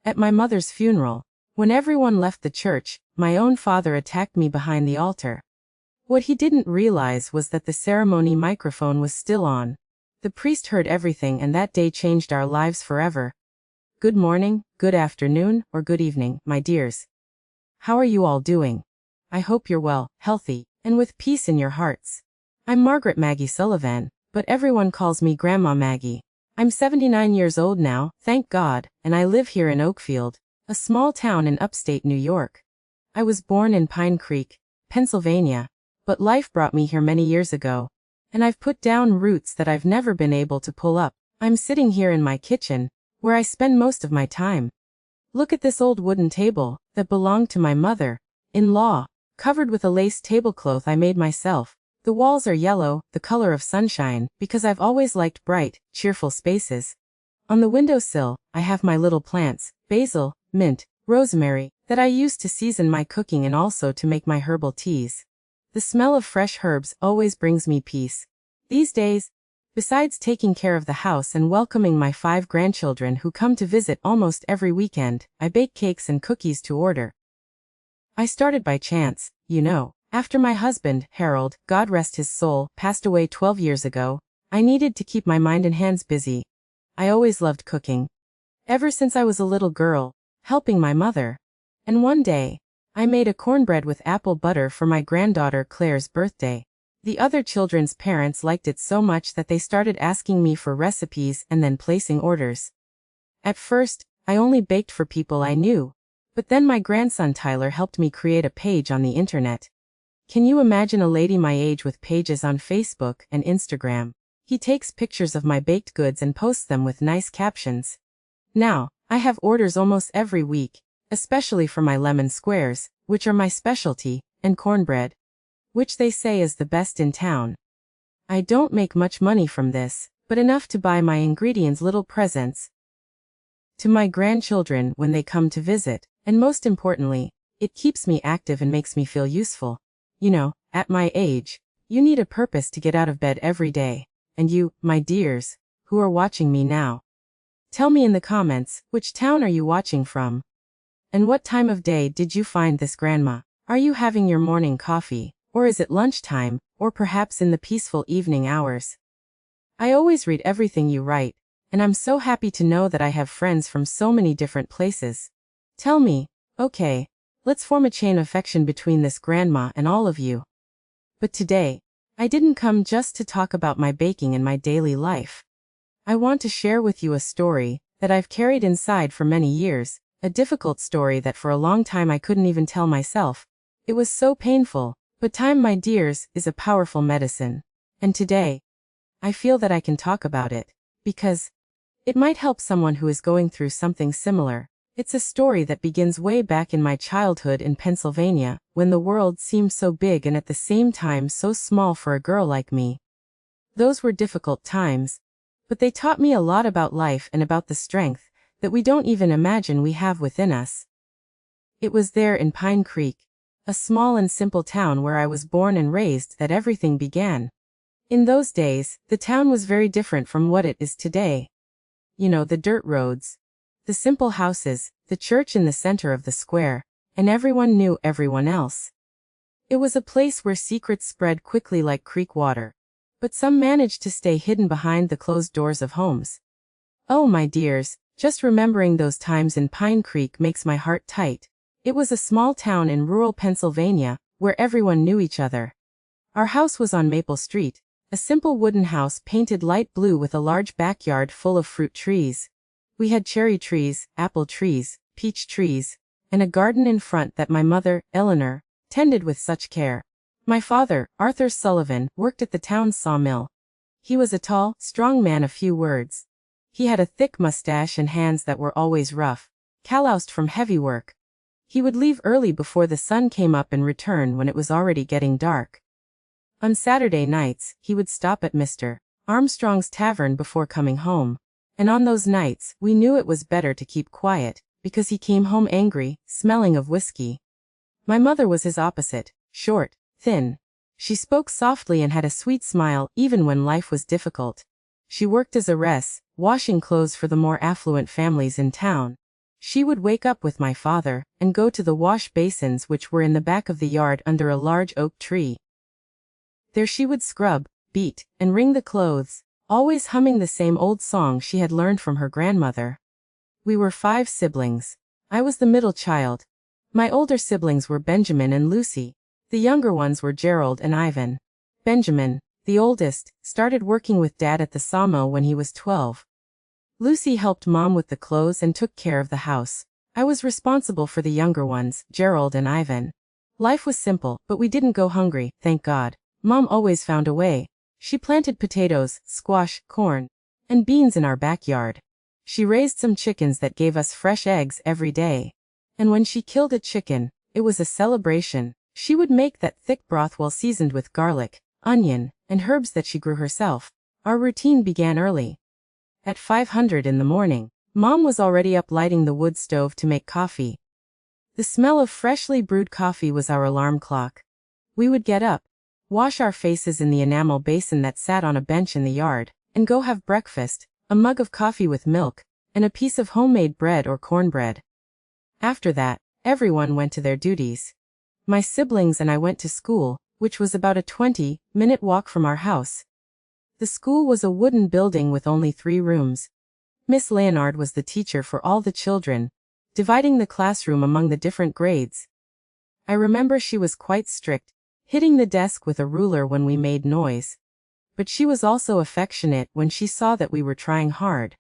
At my mother's funeral, when everyone left the church, my own father attacked me behind the altar. What he didn't realize was that the ceremony microphone was still on. The priest heard everything, and that day changed our lives forever. Good morning, good afternoon, or good evening, my dears. How are you all doing? I hope you're well, healthy, and with peace in your hearts. I'm Margaret Maggie Sullivan, but everyone calls me Grandma Maggie. I'm 79 years old now, thank God, and I live here in Oakfield, a small town in upstate New York. I was born in Pine Creek, Pennsylvania, but life brought me here many years ago, and I've put down roots that I've never been able to pull up. I'm sitting here in my kitchen, where I spend most of my time. Look at this old wooden table that belonged to my mother-in-law, covered with a lace tablecloth I made myself. The walls are yellow, the color of sunshine, because I've always liked bright, cheerful spaces. On the windowsill, I have my little plants, basil, mint, rosemary, that I use to season my cooking and also to make my herbal teas. The smell of fresh herbs always brings me peace. These days, besides taking care of the house and welcoming my 5 grandchildren who come to visit almost every weekend, I bake cakes and cookies to order. I started by chance, you know. After my husband, Harold, God rest his soul, passed away 12 years ago, I needed to keep my mind and hands busy. I always loved cooking. Ever since I was a little girl, helping my mother. And one day, I made a cornbread with apple butter for my granddaughter Claire's birthday. The other children's parents liked it so much that they started asking me for recipes and then placing orders. At first, I only baked for people I knew, but then my grandson Tyler helped me create a page on the internet. Can you imagine a lady my age with pages on Facebook and Instagram? He takes pictures of my baked goods and posts them with nice captions. Now, I have orders almost every week, especially for my lemon squares, which are my specialty, and cornbread, which they say is the best in town. I don't make much money from this, but enough to buy my ingredients little presents to my grandchildren when they come to visit, and most importantly, it keeps me active and makes me feel useful. You know, at my age, you need a purpose to get out of bed every day. And you, my dears, who are watching me now, tell me in the comments, which town are you watching from? And what time of day did you find this grandma? Are you having your morning coffee, or is it lunchtime, or perhaps in the peaceful evening hours? I always read everything you write, and I'm so happy to know that I have friends from so many different places. Tell me, okay, let's form a chain of affection between this grandma and all of you. But today, I didn't come just to talk about my baking and my daily life. I want to share with you a story that I've carried inside for many years, a difficult story that for a long time I couldn't even tell myself. It was so painful, but time, my dears, is a powerful medicine. And today, I feel that I can talk about it, because it might help someone who is going through something similar. It's a story that begins way back in my childhood in Pennsylvania, when the world seemed so big and at the same time so small for a girl like me. Those were difficult times, but they taught me a lot about life and about the strength that we don't even imagine we have within us. It was there in Pine Creek, a small and simple town where I was born and raised, that everything began. In those days, the town was very different from what it is today. You know, the dirt roads, the simple houses, the church in the center of the square, and everyone knew everyone else. It was a place where secrets spread quickly like creek water, but some managed to stay hidden behind the closed doors of homes. Oh, my dears, just remembering those times in Pine Creek makes my heart tight. It was a small town in rural Pennsylvania, where everyone knew each other. Our house was on Maple Street, a simple wooden house painted light blue with a large backyard full of fruit trees. We had cherry trees, apple trees, peach trees, and a garden in front that my mother, Eleanor, tended with such care. My father, Arthur Sullivan, worked at the town's sawmill. He was a tall, strong man of few words. He had a thick mustache and hands that were always rough, calloused from heavy work. He would leave early before the sun came up and return when it was already getting dark. On Saturday nights, he would stop at Mr. Armstrong's tavern before coming home. And on those nights, we knew it was better to keep quiet, because he came home angry, smelling of whiskey. My mother was his opposite, short, thin. She spoke softly and had a sweet smile even when life was difficult. She worked as a washing clothes for the more affluent families in town. She would wake up with my father and go to the wash basins which were in the back of the yard under a large oak tree. There she would scrub, beat, and wring the clothes, always humming the same old song she had learned from her grandmother. We were 5 siblings. I was the middle child. My older siblings were Benjamin and Lucy. The younger ones were Gerald and Ivan. Benjamin, the oldest, started working with Dad at the sawmill when he was 12. Lucy helped Mom with the clothes and took care of the house. I was responsible for the younger ones, Gerald and Ivan. Life was simple, but we didn't go hungry, thank God. Mom always found a way. She planted potatoes, squash, corn, and beans in our backyard. She raised some chickens that gave us fresh eggs every day. And when she killed a chicken, it was a celebration. She would make that thick broth well seasoned with garlic, onion, and herbs that she grew herself. Our routine began early. At 500 in the morning, Mom was already up lighting the wood stove to make coffee. The smell of freshly brewed coffee was our alarm clock. We would get up, wash our faces in the enamel basin that sat on a bench in the yard, and go have breakfast, a mug of coffee with milk, and a piece of homemade bread or cornbread. After that, everyone went to their duties. My siblings and I went to school, which was about a 20-minute walk from our house. The school was a wooden building with only 3 rooms. Miss Leonard was the teacher for all the children, dividing the classroom among the different grades. I remember she was quite strict, hitting the desk with a ruler when we made noise. But she was also affectionate when she saw that we were trying hard.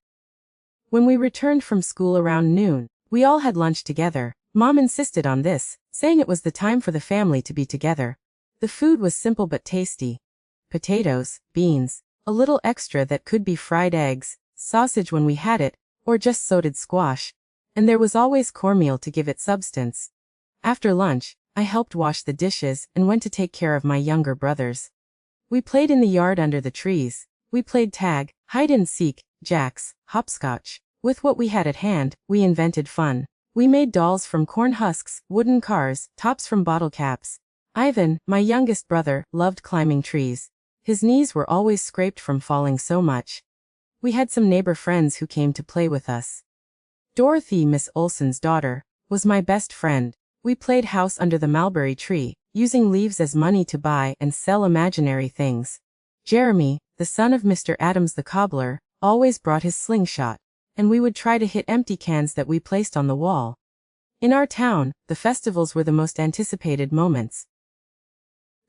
When we returned from school around noon, we all had lunch together. Mom insisted on this, saying it was the time for the family to be together. The food was simple but tasty. Potatoes, beans, a little extra that could be fried eggs, sausage when we had it, or just sautéed squash. And there was always cornmeal to give it substance. After lunch, I helped wash the dishes and went to take care of my younger brothers. We played in the yard under the trees. We played tag, hide and seek, jacks, hopscotch. With what we had at hand, we invented fun. We made dolls from corn husks, wooden cars, tops from bottle caps. Ivan, my youngest brother, loved climbing trees. His knees were always scraped from falling so much. We had some neighbor friends who came to play with us. Dorothy, Miss Olson's daughter, was my best friend. We played house under the mulberry tree, using leaves as money to buy and sell imaginary things. Jeremy, the son of Mr. Adams the cobbler, always brought his slingshot, and we would try to hit empty cans that we placed on the wall. In our town, the festivals were the most anticipated moments.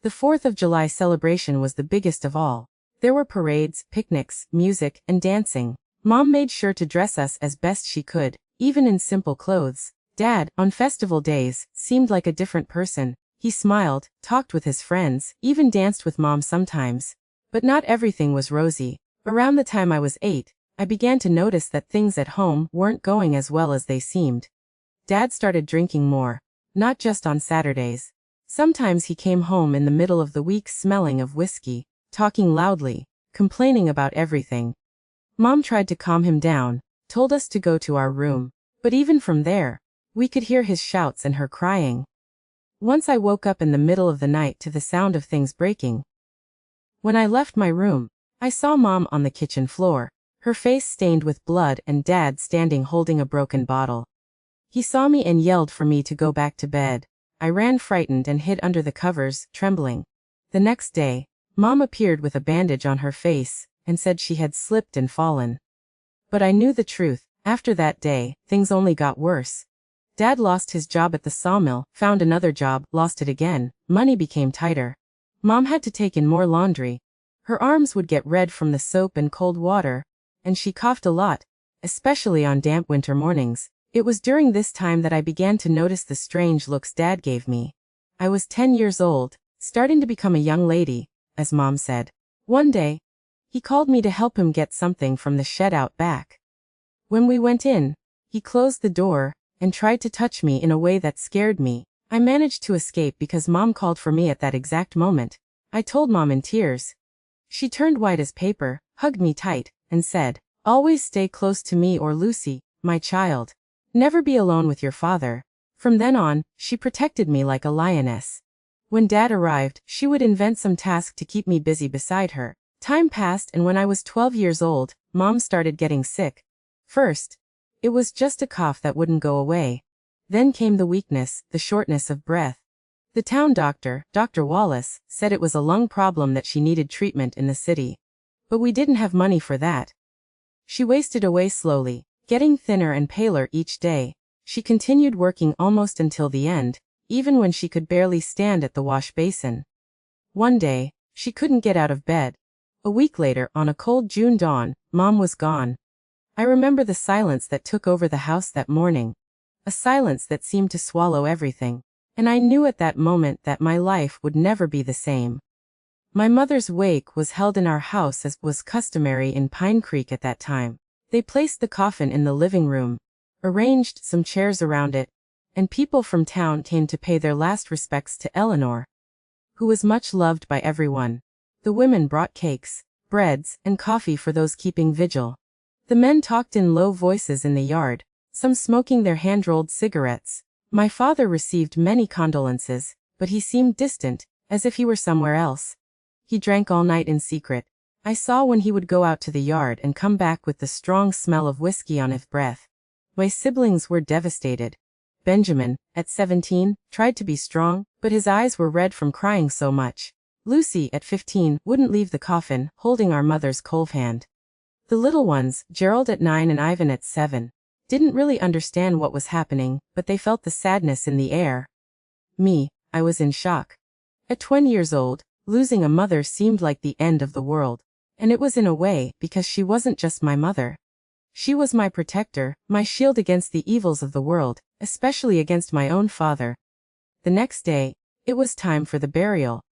The 4th of July celebration was the biggest of all. There were parades, picnics, music, and dancing. Mom made sure to dress us as best she could, even in simple clothes. Dad, on festival days, seemed like a different person. He smiled, talked with his friends, even danced with Mom sometimes. But not everything was rosy. Around the time I was 8, I began to notice that things at home weren't going as well as they seemed. Dad started drinking more, not just on Saturdays. Sometimes he came home in the middle of the week smelling of whiskey, talking loudly, complaining about everything. Mom tried to calm him down, told us to go to our room. But even from there, we could hear his shouts and her crying. Once I woke up in the middle of the night to the sound of things breaking. When I left my room, I saw Mom on the kitchen floor, her face stained with blood, and Dad standing holding a broken bottle. He saw me and yelled for me to go back to bed. I ran frightened and hid under the covers, trembling. The next day, Mom appeared with a bandage on her face and said she had slipped and fallen. But I knew the truth. After that day, things only got worse. Dad lost his job at the sawmill, found another job, lost it again. Money became tighter. Mom had to take in more laundry. Her arms would get red from the soap and cold water, and she coughed a lot, especially on damp winter mornings. It was during this time that I began to notice the strange looks Dad gave me. I was 10 years old, starting to become a young lady, as Mom said. One day, he called me to help him get something from the shed out back. When we went in, he closed the door and tried to touch me in a way that scared me. I managed to escape because Mom called for me at that exact moment. I told Mom in tears. She turned white as paper, hugged me tight, and said, "Always stay close to me or Lucy, my child. Never be alone with your father." From then on, she protected me like a lioness. When Dad arrived, she would invent some task to keep me busy beside her. Time passed, and when I was 12 years old, Mom started getting sick. First, It was just a cough that wouldn't go away. Then came the weakness, the shortness of breath. The town doctor, Dr. Wallace, said it was a lung problem that she needed treatment in the city. But we didn't have money for that. She wasted away slowly, getting thinner and paler each day. She continued working almost until the end, even when she could barely stand at the wash basin. One day, she couldn't get out of bed. A week later, on a cold June dawn, Mom was gone. I remember the silence that took over the house that morning. A silence that seemed to swallow everything. And I knew at that moment that my life would never be the same. My mother's wake was held in our house as was customary in Pine Creek at that time. They placed the coffin in the living room, arranged some chairs around it, and people from town came to pay their last respects to Eleanor, who was much loved by everyone. The women brought cakes, breads, and coffee for those keeping vigil. The men talked in low voices in the yard, some smoking their hand-rolled cigarettes. My father received many condolences, but he seemed distant, as if he were somewhere else. He drank all night in secret. I saw when he would go out to the yard and come back with the strong smell of whiskey on his breath. My siblings were devastated. Benjamin, at 17, tried to be strong, but his eyes were red from crying so much. Lucy, at 15, wouldn't leave the coffin, holding our mother's cold hand. The little ones, Gerald at 9 and Ivan at 7, didn't really understand what was happening, but they felt the sadness in the air. Me, I was in shock. At 20 years old, losing a mother seemed like the end of the world. And it was in a way, because she wasn't just my mother. She was my protector, my shield against the evils of the world, especially against my own father. The next day, it was time for the burial.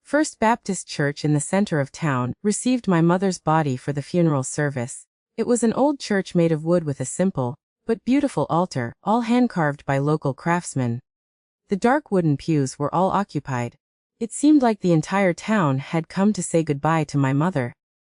First Baptist Church in the center of town received my mother's body for the funeral service. It was an old church made of wood with a simple, but beautiful altar, all hand-carved by local craftsmen. The dark wooden pews were all occupied. It seemed like the entire town had come to say goodbye to my mother.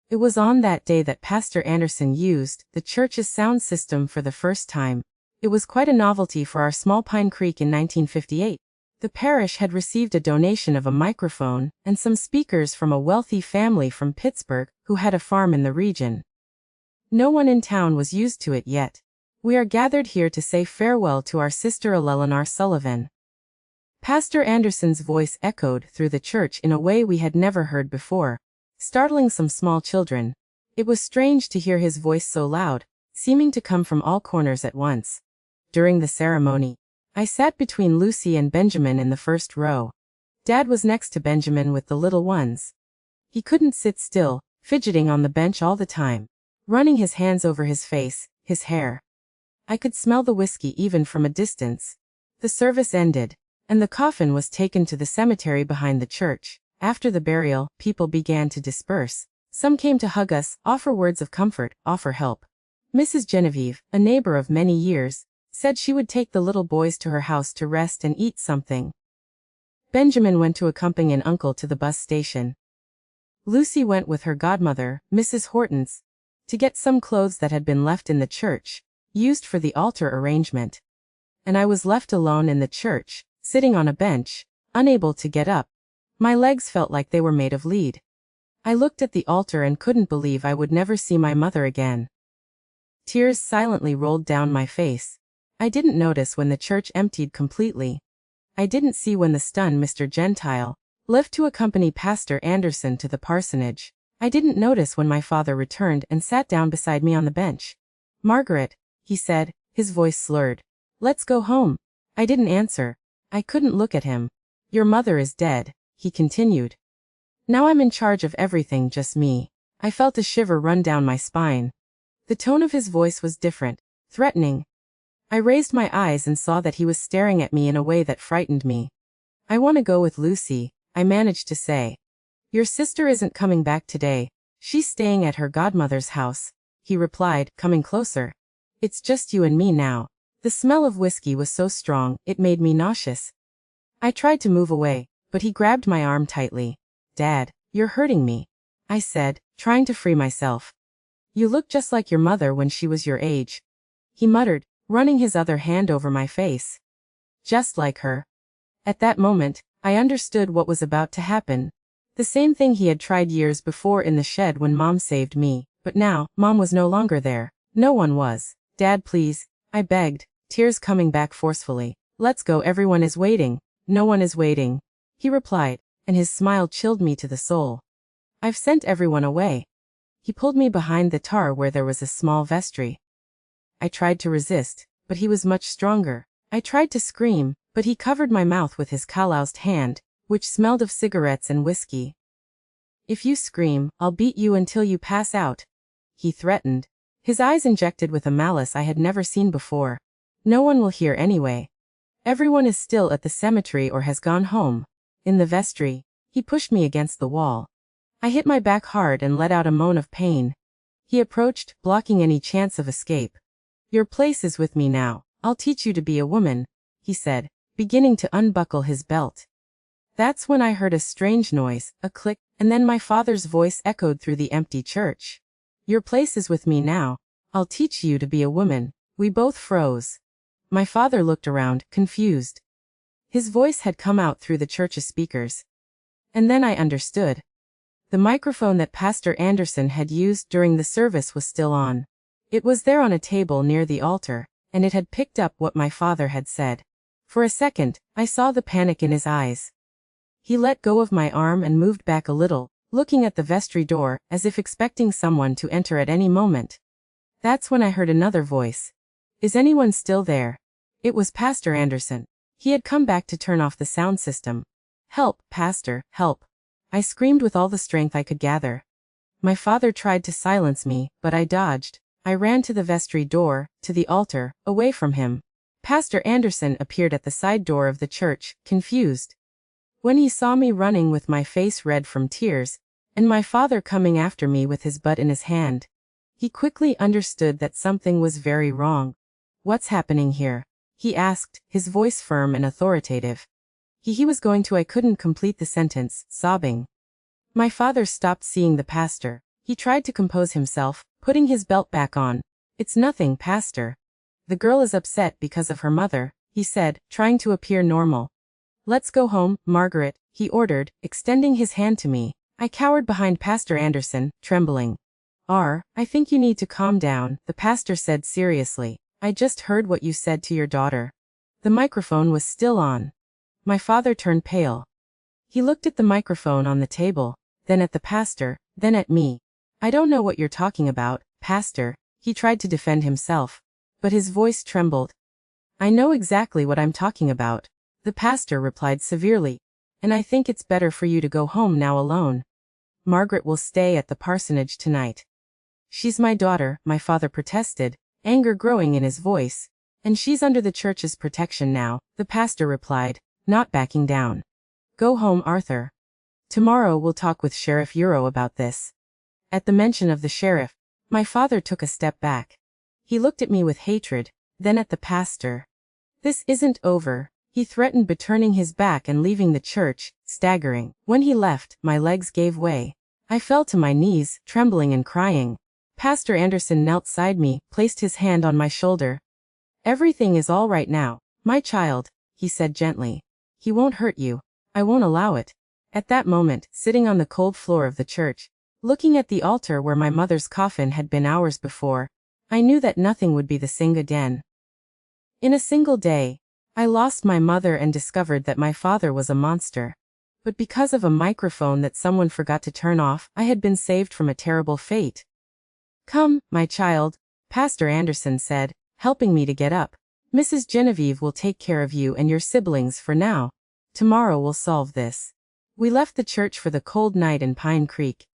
It was on that day that Pastor Anderson used the church's sound system for the first time. It was quite a novelty for our small Pine Creek in 1958. The parish had received a donation of a microphone and some speakers from a wealthy family from Pittsburgh who had a farm in the region. No one in town was used to it yet. We are gathered here to say farewell to our sister Eleanor Sullivan. Pastor Anderson's voice echoed through the church in a way we had never heard before, startling some small children. It was strange to hear his voice so loud, seeming to come from all corners at once. During the ceremony, I sat between Lucy and Benjamin in the first row. Dad was next to Benjamin with the little ones. He couldn't sit still, fidgeting on the bench all the time, running his hands over his face, his hair. I could smell the whiskey even from a distance. The service ended, and the coffin was taken to the cemetery behind the church. After the burial, people began to disperse. Some came to hug us, offer words of comfort, offer help. Mrs. Genevieve, a neighbor of many years, said she would take the little boys to her house to rest and eat something. Benjamin went to accompany an uncle to the bus station. Lucy went with her godmother, Mrs. Hortense, to get some clothes that had been left in the church, used for the altar arrangement. And I was left alone in the church, sitting on a bench, unable to get up. My legs felt like they were made of lead. I looked at the altar and couldn't believe I would never see my mother again. Tears silently rolled down my face. I didn't notice when the church emptied completely. I didn't see when the stunned Mr. Gentile left to accompany Pastor Anderson to the parsonage. I didn't notice when my father returned and sat down beside me on the bench. "Margaret," he said, his voice slurred. "Let's go home." I didn't answer. I couldn't look at him. "Your mother is dead," he continued. "Now I'm in charge of everything, just me." I felt a shiver run down my spine. The tone of his voice was different, threatening. I raised my eyes and saw that he was staring at me in a way that frightened me. "I want to go with Lucy," I managed to say. "Your sister isn't coming back today. She's staying at her godmother's house," he replied, coming closer. "It's just you and me now." The smell of whiskey was so strong, it made me nauseous. I tried to move away, but he grabbed my arm tightly. "Dad, you're hurting me," I said, trying to free myself. "You look just like your mother when she was your age," he muttered, running his other hand over my face. "Just like her." At that moment, I understood what was about to happen. The same thing he had tried years before in the shed when Mom saved me, but now, Mom was no longer there. No one was. Dad, please, I begged, tears coming back forcefully. Let's go, everyone is waiting. No one is waiting, he replied, and his smile chilled me to the soul. I've sent everyone away. He pulled me behind the tar where there was a small vestry. I tried to resist, but he was much stronger. I tried to scream, but he covered my mouth with his calloused hand, which smelled of cigarettes and whiskey. If you scream, I'll beat you until you pass out, he threatened, his eyes injected with a malice I had never seen before. No one will hear anyway. Everyone is still at the cemetery or has gone home. In the vestry, he pushed me against the wall. I hit my back hard and let out a moan of pain. He approached, blocking any chance of escape. Your place is with me now. I'll teach you to be a woman, he said, beginning to unbuckle his belt. That's when I heard a strange noise, a click, and then my father's voice echoed through the empty church. Your place is with me now. I'll teach you to be a woman. We both froze. My father looked around, confused. His voice had come out through the church's speakers. And then I understood. The microphone that Pastor Anderson had used during the service was still on. It was there on a table near the altar, and it had picked up what my father had said. For a second, I saw the panic in his eyes. He let go of my arm and moved back a little, looking at the vestry door, as if expecting someone to enter at any moment. That's when I heard another voice. Is anyone still there? It was Pastor Anderson. He had come back to turn off the sound system. Help, Pastor, help. I screamed with all the strength I could gather. My father tried to silence me, but I dodged. I ran to the vestry door, to the altar, away from him. Pastor Anderson appeared at the side door of the church, confused. When he saw me running with my face red from tears, and my father coming after me with his butt in his hand, he quickly understood that something was very wrong. What's happening here? He asked, his voice firm and authoritative. He was going to. I couldn't complete the sentence, sobbing. My father stopped seeing the pastor. He tried to compose himself, putting his belt back on. It's nothing, Pastor. The girl is upset because of her mother, he said, trying to appear normal. Let's go home, Margaret, he ordered, extending his hand to me. I cowered behind Pastor Anderson, trembling. I think you need to calm down, the pastor said seriously. I just heard what you said to your daughter. The microphone was still on. My father turned pale. He looked at the microphone on the table, then at the pastor, then at me. I don't know what you're talking about, Pastor, he tried to defend himself, but his voice trembled. I know exactly what I'm talking about, the pastor replied severely, and I think it's better for you to go home now alone. Margaret will stay at the parsonage tonight. She's my daughter, my father protested, anger growing in his voice, and she's under the church's protection now, the pastor replied, not backing down. Go home, Arthur. Tomorrow we'll talk with Sheriff Euro about this. At the mention of the sheriff, my father took a step back. He looked at me with hatred, then at the pastor. This isn't over, he threatened, but turning his back and leaving the church, staggering. When he left, my legs gave way. I fell to my knees, trembling and crying. Pastor Anderson knelt beside me, placed his hand on my shoulder. Everything is all right now, my child, he said gently. He won't hurt you. I won't allow it. At that moment, sitting on the cold floor of the church, looking at the altar where my mother's coffin had been hours before, I knew that nothing would be the same again. In a single day, I lost my mother and discovered that my father was a monster. But because of a microphone that someone forgot to turn off, I had been saved from a terrible fate. Come, my child, Pastor Anderson said, helping me to get up. Mrs. Genevieve will take care of you and your siblings for now. Tomorrow we'll solve this. We left the church for the cold night in Pine Creek.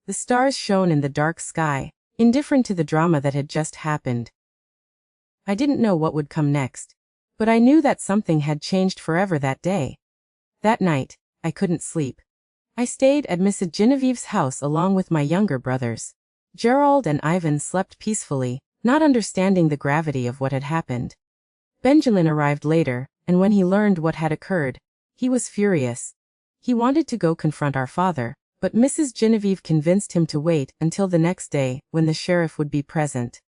The stars shone in the dark sky, indifferent to the drama that had just happened. I didn't know what would come next, but I knew that something had changed forever that day. That night, I couldn't sleep. I stayed at Mrs. Genevieve's house along with my younger brothers. Gerald and Ivan slept peacefully, not understanding the gravity of what had happened. Benjamin arrived later, and when he learned what had occurred, he was furious. He wanted to go confront our father, but Mrs. Genevieve convinced him to wait until the next day, when the sheriff would be present.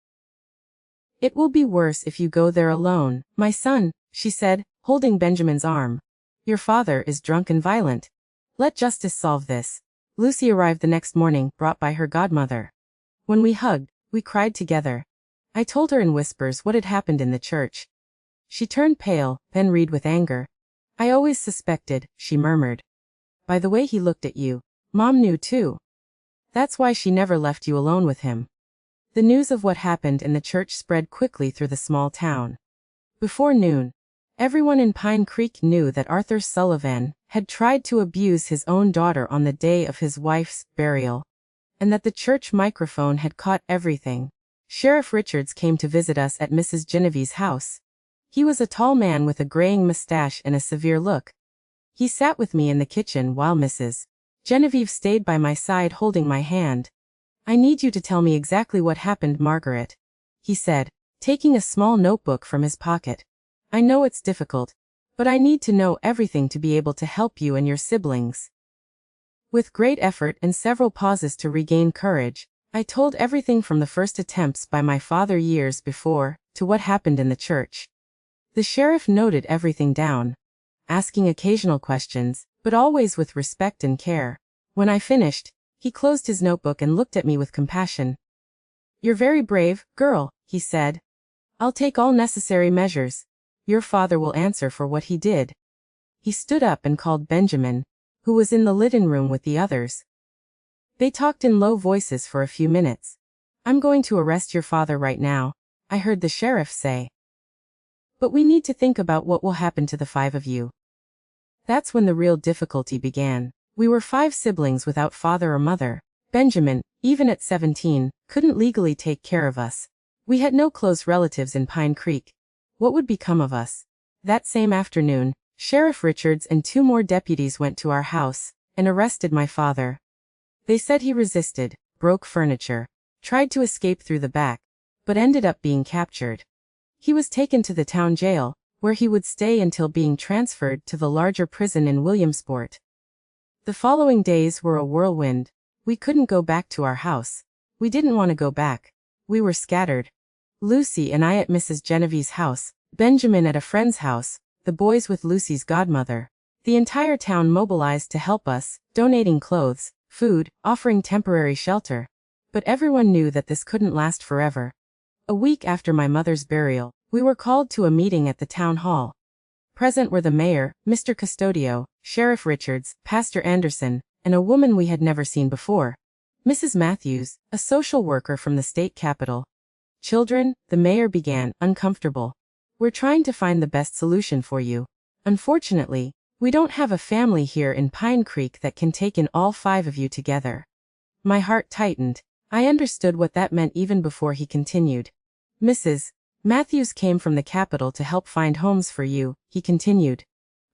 It will be worse if you go there alone, my son, she said, holding Benjamin's arm. Your father is drunk and violent. Let justice solve this. Lucy arrived the next morning, brought by her godmother. When we hugged, we cried together. I told her in whispers what had happened in the church. She turned pale, then red with anger. I always suspected, she murmured. By the way he looked at you. Mom knew too. That's why she never left you alone with him. The news of what happened in the church spread quickly through the small town. Before noon, everyone in Pine Creek knew that Arthur Sullivan had tried to abuse his own daughter on the day of his wife's burial, and that the church microphone had caught everything. Sheriff Richards came to visit us at Mrs. Genevieve's house. He was a tall man with a graying mustache and a severe look. He sat with me in the kitchen while Mrs. Genevieve stayed by my side holding my hand. I need you to tell me exactly what happened, Margaret, he said, taking a small notebook from his pocket. I know it's difficult, but I need to know everything to be able to help you and your siblings. With great effort and several pauses to regain courage, I told everything from the first attempts by my father years before, to what happened in the church. The sheriff noted everything down, asking occasional questions, but always with respect and care. When I finished, he closed his notebook and looked at me with compassion. You're very brave, girl, he said. I'll take all necessary measures. Your father will answer for what he did. He stood up and called Benjamin, who was in the living room with the others. They talked in low voices for a few minutes. I'm going to arrest your father right now, I heard the sheriff say. But we need to think about what will happen to the 5 of you. That's when the real difficulty began. We were 5 siblings without father or mother. Benjamin, even at 17, couldn't legally take care of us. We had no close relatives in Pine Creek. What would become of us? That same afternoon, Sheriff Richards and 2 more deputies went to our house and arrested my father. They said he resisted, broke furniture, tried to escape through the back, but ended up being captured. He was taken to the town jail, where he would stay until being transferred to the larger prison in Williamsport. The following days were a whirlwind. We couldn't go back to our house. We didn't want to go back. We were scattered. Lucy and I at Mrs. Genevieve's house, Benjamin at a friend's house, the boys with Lucy's godmother. The entire town mobilized to help us, donating clothes, food, offering temporary shelter. But everyone knew that this couldn't last forever. A week after my mother's burial, we were called to a meeting at the town hall. Present were the mayor, Mr. Custodio, Sheriff Richards, Pastor Anderson, and a woman we had never seen before, Mrs. Matthews, a social worker from the state capitol. Children, the mayor began, uncomfortable. We're trying to find the best solution for you. Unfortunately, we don't have a family here in Pine Creek that can take in all 5 of you together. My heart tightened. I understood what that meant even before he continued. Mrs. Matthews came from the capital to help find homes for you, he continued.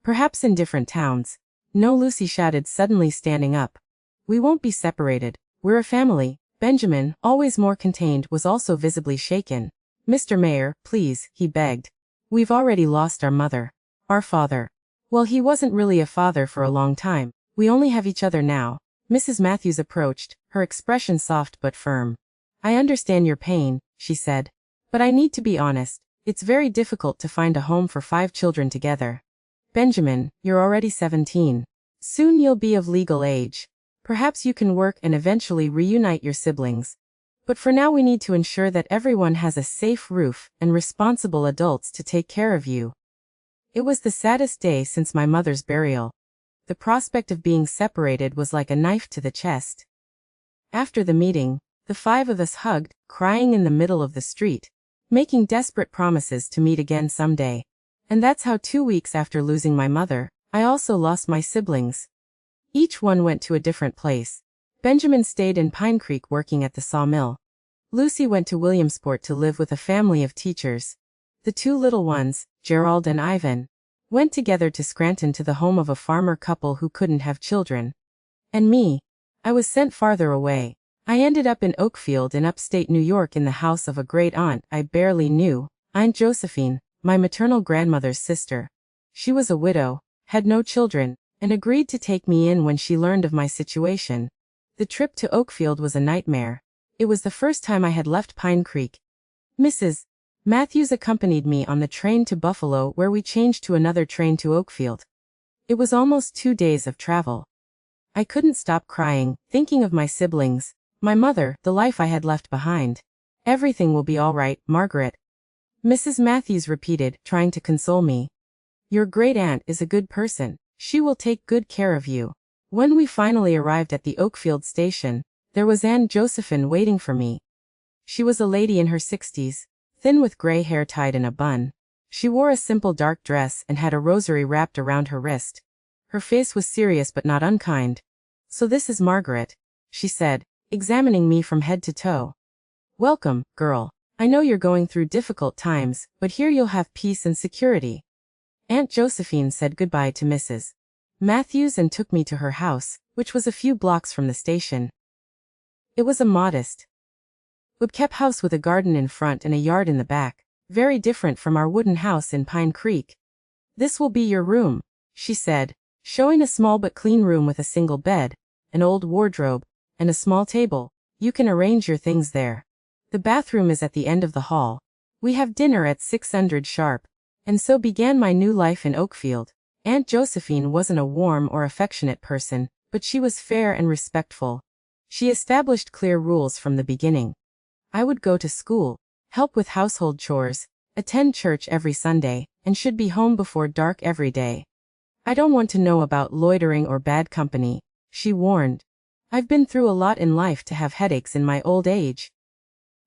Perhaps in different towns. No, Lucy shouted, suddenly standing up. We won't be separated. We're a family. Benjamin, always more contained, was also visibly shaken. Mr. Mayor, please, he begged. We've already lost our mother. Our father. Well, he wasn't really a father for a long time. We only have each other now. Mrs. Matthews approached, her expression soft but firm. I understand your pain, she said. But I need to be honest, it's very difficult to find a home for 5 children together. Benjamin, you're already 17. Soon you'll be of legal age. Perhaps you can work and eventually reunite your siblings. But for now we need to ensure that everyone has a safe roof and responsible adults to take care of you. It was the saddest day since my mother's burial. The prospect of being separated was like a knife to the chest. After the meeting, the 5 of us hugged, crying in the middle of the street, making desperate promises to meet again someday. And that's how 2 weeks after losing my mother, I also lost my siblings. Each one went to a different place. Benjamin stayed in Pine Creek working at the sawmill. Lucy went to Williamsport to live with a family of teachers. The 2 little ones, Gerald and Ivan, went together to Scranton to the home of a farmer couple who couldn't have children. And me, I was sent farther away. I ended up in Oakfield in upstate New York in the house of a great aunt I barely knew, Aunt Josephine, my maternal grandmother's sister. She was a widow, had no children, and agreed to take me in when she learned of my situation. The trip to Oakfield was a nightmare. It was the first time I had left Pine Creek. Mrs. Matthews accompanied me on the train to Buffalo, where we changed to another train to Oakfield. It was almost 2 days of travel. I couldn't stop crying, thinking of my siblings, my mother, the life I had left behind. Everything will be all right, Margaret. Mrs. Matthews repeated, trying to console me. Your great aunt is a good person. She will take good care of you. When we finally arrived at the Oakfield station, there was Aunt Josephine waiting for me. She was a lady in her 60s, thin with gray hair tied in a bun. She wore a simple dark dress and had a rosary wrapped around her wrist. Her face was serious but not unkind. So this is Margaret, she said, examining me from head to toe. Welcome, girl. I know you're going through difficult times, but here you'll have peace and security. Aunt Josephine said goodbye to Mrs. Matthews and took me to her house, which was a few blocks from the station. It was a modest, wood-kept house with a garden in front and a yard in the back, very different from our wooden house in Pine Creek. This will be your room, she said, showing a small but clean room with a single bed, an old wardrobe, and a small table. You can arrange your things there. The bathroom is at the end of the hall. We have dinner at 600 sharp. And so began my new life in Oakfield. Aunt Josephine wasn't a warm or affectionate person, but she was fair and respectful. She established clear rules from the beginning. I would go to school, help with household chores, attend church every Sunday, and should be home before dark every day. I don't want to know about loitering or bad company, she warned. I've been through a lot in life to have headaches in my old age.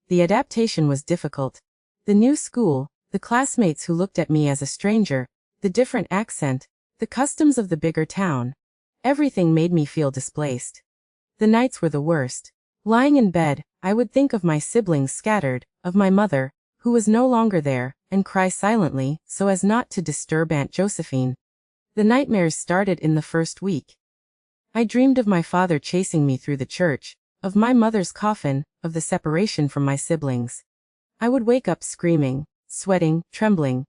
The adaptation was difficult. The new school, the classmates who looked at me as a stranger, the different accent, the customs of the bigger town. Everything made me feel displaced. The nights were the worst. Lying in bed, I would think of my siblings scattered, of my mother, who was no longer there, and cry silently, so as not to disturb Aunt Josephine. The nightmares started in the first week. I dreamed of my father chasing me through the church, of my mother's coffin, of the separation from my siblings. I would wake up screaming, sweating, trembling.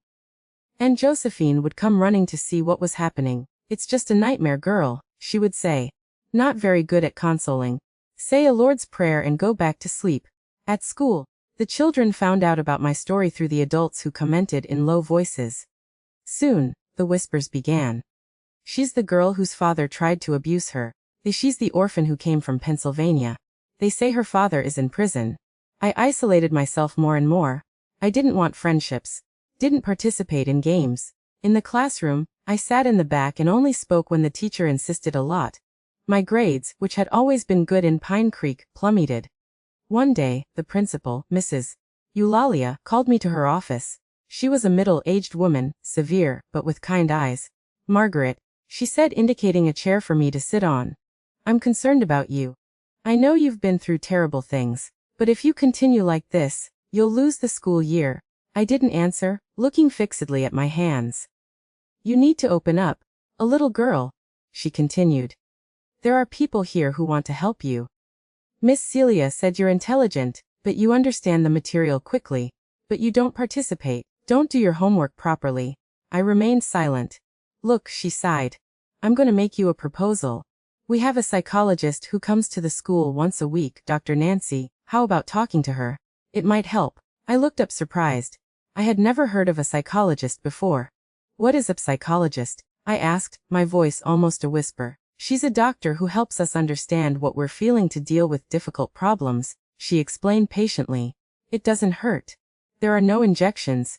Aunt Josephine would come running to see what was happening. It's just a nightmare, girl, she would say. Not very good at consoling. Say a Lord's Prayer and go back to sleep. At school, the children found out about my story through the adults who commented in low voices. Soon, the whispers began. She's the girl whose father tried to abuse her. She's the orphan who came from Pennsylvania. They say her father is in prison. I isolated myself more and more. I didn't want friendships. Didn't participate in games. In the classroom, I sat in the back and only spoke when the teacher insisted a lot. My grades, which had always been good in Pine Creek, plummeted. One day, the principal, Mrs. Eulalia, called me to her office. She was a middle-aged woman, severe, but with kind eyes. Margaret, she said, indicating a chair for me to sit on. I'm concerned about you. I know you've been through terrible things, but if you continue like this, you'll lose the school year. I didn't answer, looking fixedly at my hands. You need to open up. A little girl, she continued. There are people here who want to help you. Miss Celia said you're intelligent, but you understand the material quickly, but you don't participate, don't do your homework properly. I remained silent. Look, she sighed. I'm going to make you a proposal. We have a psychologist who comes to the school once a week, Dr. Nancy. How about talking to her? It might help. I looked up surprised. I had never heard of a psychologist before. What is a psychologist? I asked, my voice almost a whisper. She's a doctor who helps us understand what we're feeling to deal with difficult problems, she explained patiently. It doesn't hurt. There are no injections.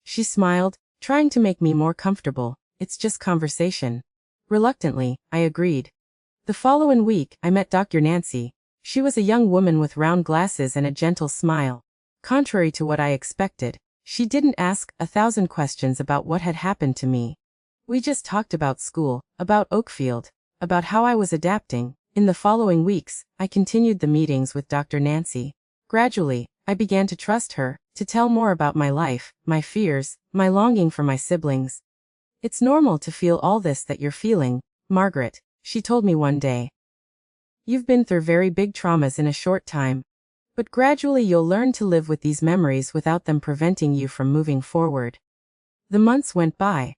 She smiled, trying to make me more comfortable. It's just conversation. Reluctantly, I agreed. The following week, I met Dr. Nancy. She was a young woman with round glasses and a gentle smile. Contrary to what I expected, she didn't ask 1,000 questions about what had happened to me. We just talked about school, about Oakfield, about how I was adapting. In the following weeks, I continued the meetings with Dr. Nancy. Gradually, I began to trust her, to tell more about my life, my fears, my longing for my siblings. It's normal to feel all this that you're feeling, Margaret, she told me one day. You've been through very big traumas in a short time. But gradually you'll learn to live with these memories without them preventing you from moving forward. The months went by.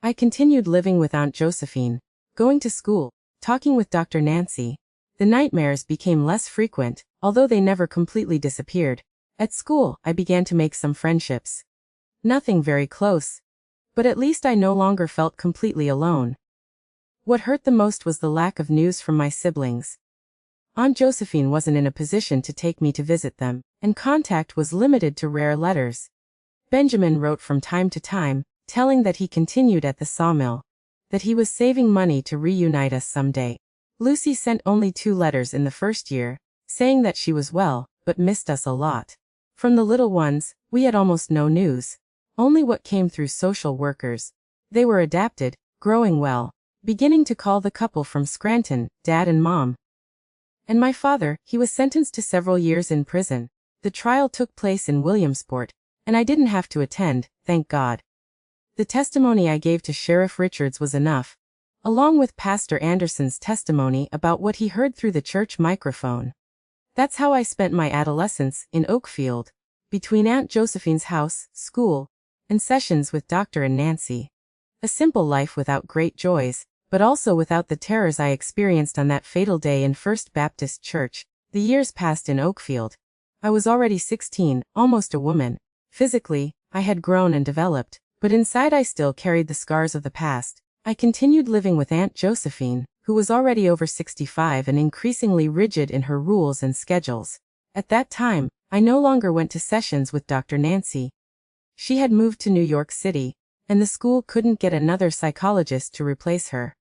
I continued living with Aunt Josephine, going to school, talking with Dr. Nancy. The nightmares became less frequent, although they never completely disappeared. At school, I began to make some friendships. Nothing very close. But at least I no longer felt completely alone. What hurt the most was the lack of news from my siblings. Aunt Josephine wasn't in a position to take me to visit them, and contact was limited to rare letters. Benjamin wrote from time to time, telling that he continued at the sawmill, that he was saving money to reunite us someday. Lucy sent only 2 letters in the first year, saying that she was well, but missed us a lot. From the little ones, we had almost no news. Only what came through social workers. They were adapted, growing well, beginning to call the couple from Scranton, Dad and Mom. And my father, he was sentenced to several years in prison. The trial took place in Williamsport, and I didn't have to attend, thank God. The testimony I gave to Sheriff Richards was enough, along with Pastor Anderson's testimony about what he heard through the church microphone. That's how I spent my adolescence in Oakfield, between Aunt Josephine's house, school, and sessions with Dr. and Nancy. A simple life without great joys, but also without the terrors I experienced on that fatal day in First Baptist Church. The years passed in Oakfield. I was already 16, almost a woman. Physically, I had grown and developed, but inside I still carried the scars of the past. I continued living with Aunt Josephine, who was already over 65 and increasingly rigid in her rules and schedules. At that time, I no longer went to sessions with Dr. Nancy. She had moved to New York City, and the school couldn't get another psychologist to replace her.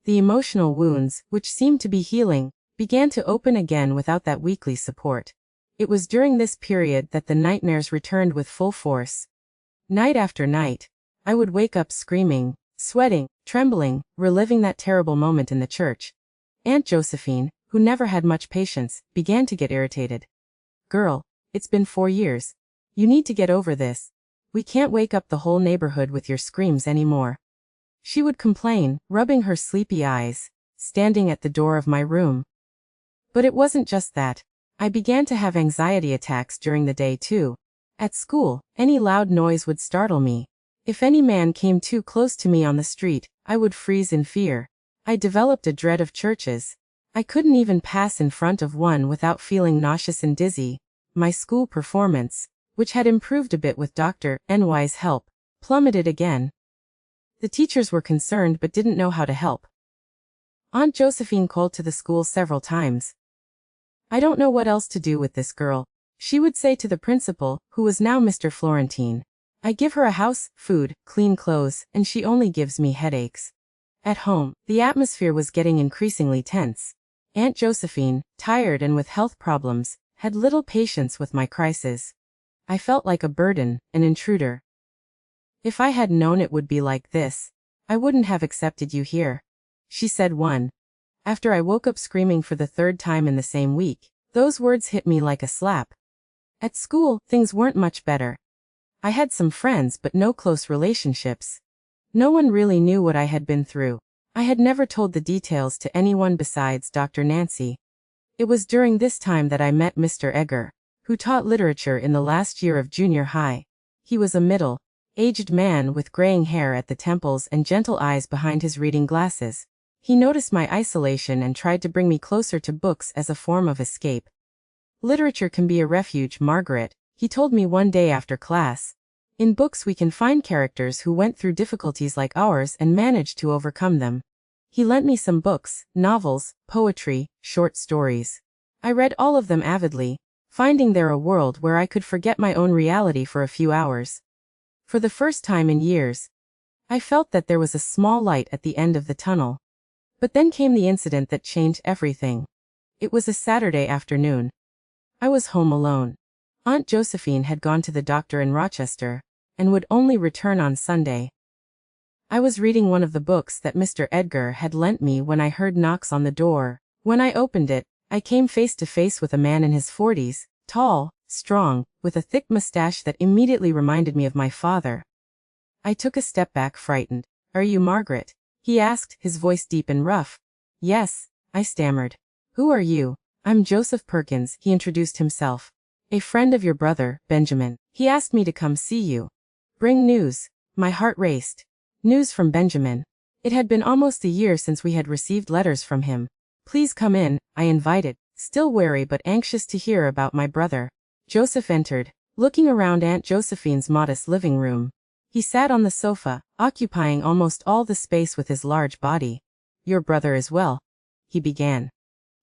The emotional wounds, which seemed to be healing, began to open again without that weekly support. It was during this period that the nightmares returned with full force. Night after night, I would wake up screaming, sweating, trembling, reliving that terrible moment in the church. Aunt Josephine, who never had much patience, began to get irritated. "Girl, it's been 4 years. You need to get over this. We can't wake up the whole neighborhood with your screams anymore." She would complain, rubbing her sleepy eyes, standing at the door of my room. But it wasn't just that. I began to have anxiety attacks during the day too. At school, any loud noise would startle me. If any man came too close to me on the street, I would freeze in fear. I developed a dread of churches. I couldn't even pass in front of one without feeling nauseous and dizzy. My school performance, which had improved a bit with Dr. N.Y.'s help, plummeted again. The teachers were concerned but didn't know how to help. Aunt Josephine called to the school several times. "I don't know what else to do with this girl," she would say to the principal, who was now Mr. Florentine. "I give her a house, food, clean clothes, and she only gives me headaches." At home, the atmosphere was getting increasingly tense. Aunt Josephine, tired and with health problems, had little patience with my crisis. I felt like a burden, an intruder. "If I had known it would be like this, I wouldn't have accepted you here," she said after I woke up screaming for the 3rd time in the same week. Those words hit me like a slap. At school, things weren't much better. I had some friends but no close relationships. No one really knew what I had been through. I had never told the details to anyone besides Dr. Nancy. It was during this time that I met Mr. Egger, who taught literature in the last year of junior high. He was a middle-aged man with graying hair at the temples and gentle eyes behind his reading glasses. He noticed my isolation and tried to bring me closer to books as a form of escape. "Literature can be a refuge, Margaret," he told me one day after class. "In books we can find characters who went through difficulties like ours and managed to overcome them." He lent me some books, novels, poetry, short stories. I read all of them avidly, finding there a world where I could forget my own reality for a few hours. For the first time in years, I felt that there was a small light at the end of the tunnel. But then came the incident that changed everything. It was a Saturday afternoon. I was home alone. Aunt Josephine had gone to the doctor in Rochester, and would only return on Sunday. I was reading one of the books that Mr. Edgar had lent me when I heard knocks on the door. When I opened it, I came face to face with a man in his 40s, tall, strong, with a thick mustache that immediately reminded me of my father. I took a step back, frightened. "Are you Margaret?" he asked, his voice deep and rough. "Yes," I stammered. "Who are you?" "I'm Joseph Perkins," he introduced himself. "A friend of your brother, Benjamin. He asked me to come see you. Bring news." My heart raced. News from Benjamin. It had been almost a year since we had received letters from him. "Please come in," I invited, still wary but anxious to hear about my brother. Joseph entered, looking around Aunt Josephine's modest living room. He sat on the sofa, occupying almost all the space with his large body. "Your brother is well," he began.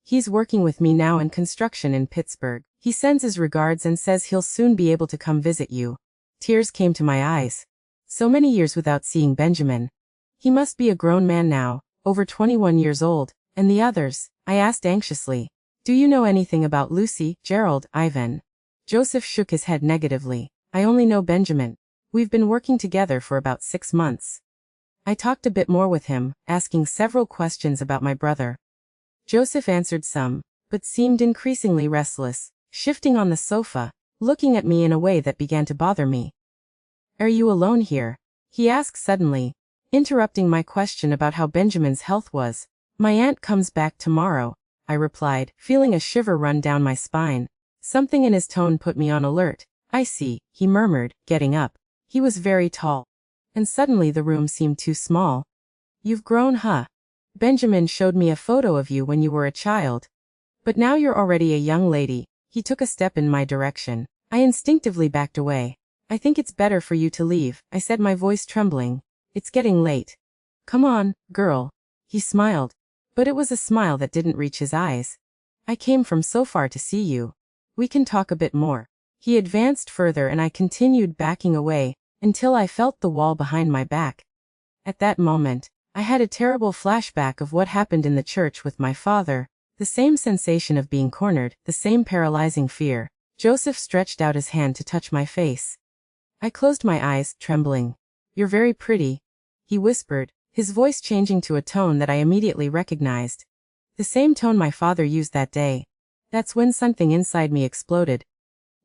He's working with me now in construction in Pittsburgh. He sends his regards and says he'll soon be able to come visit you. Tears came to my eyes. So many years without seeing Benjamin. He must be a grown man now, over 21 years old, and the others, I asked anxiously. Do you know anything about Lucy, Gerald, Ivan? Joseph shook his head negatively. I only know Benjamin. We've been working together for about 6 months. I talked a bit more with him, asking several questions about my brother. Joseph answered some, but seemed increasingly restless, shifting on the sofa, looking at me in a way that began to bother me. Are you alone here? He asked suddenly, interrupting my question about how Benjamin's health was. My aunt comes back tomorrow, I replied, feeling a shiver run down my spine. Something in his tone put me on alert. I see, he murmured, getting up. He was very tall. And suddenly the room seemed too small. You've grown, huh? Benjamin showed me a photo of you when you were a child. But now you're already a young lady. He took a step in my direction. I instinctively backed away. I think it's better for you to leave, I said, my voice trembling. It's getting late. Come on, girl. He smiled. But it was a smile that didn't reach his eyes. I came from so far to see you. We can talk a bit more. He advanced further and I continued backing away, until I felt the wall behind my back. At that moment, I had a terrible flashback of what happened in the church with my father, the same sensation of being cornered, the same paralyzing fear. Joseph stretched out his hand to touch my face. I closed my eyes, trembling. You're very pretty, he whispered, his voice changing to a tone that I immediately recognized. The same tone my father used that day. That's when something inside me exploded.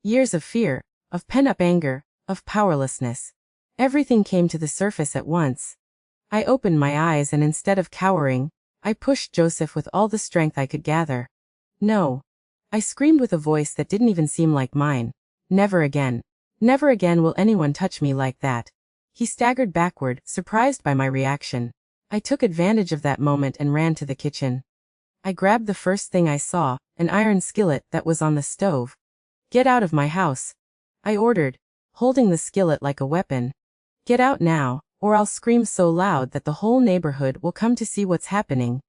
Years of fear, of pent-up anger, of powerlessness. Everything came to the surface at once. I opened my eyes and instead of cowering, I pushed Joseph with all the strength I could gather. No. I screamed with a voice that didn't even seem like mine. Never again. Never again will anyone touch me like that. He staggered backward, surprised by my reaction. I took advantage of that moment and ran to the kitchen. I grabbed the first thing I saw, an iron skillet that was on the stove. Get out of my house, I ordered, holding the skillet like a weapon. Get out now, or I'll scream so loud that the whole neighborhood will come to see what's happening.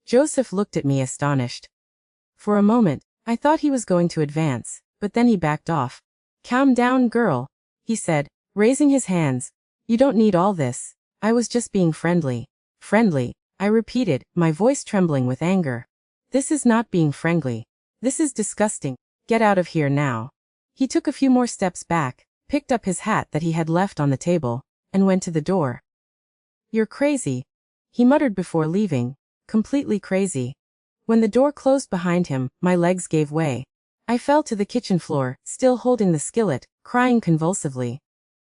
Joseph looked at me astonished. For a moment, I thought he was going to advance, but then he backed off. Calm down, girl, he said, raising his hands. You don't need all this. I was just being friendly. Friendly, I repeated, my voice trembling with anger. This is not being friendly. This is disgusting. Get out of here now. He took a few more steps back, picked up his hat that he had left on the table, and went to the door. You're crazy, he muttered before leaving, completely crazy. When the door closed behind him, my legs gave way. I fell to the kitchen floor, still holding the skillet, crying convulsively.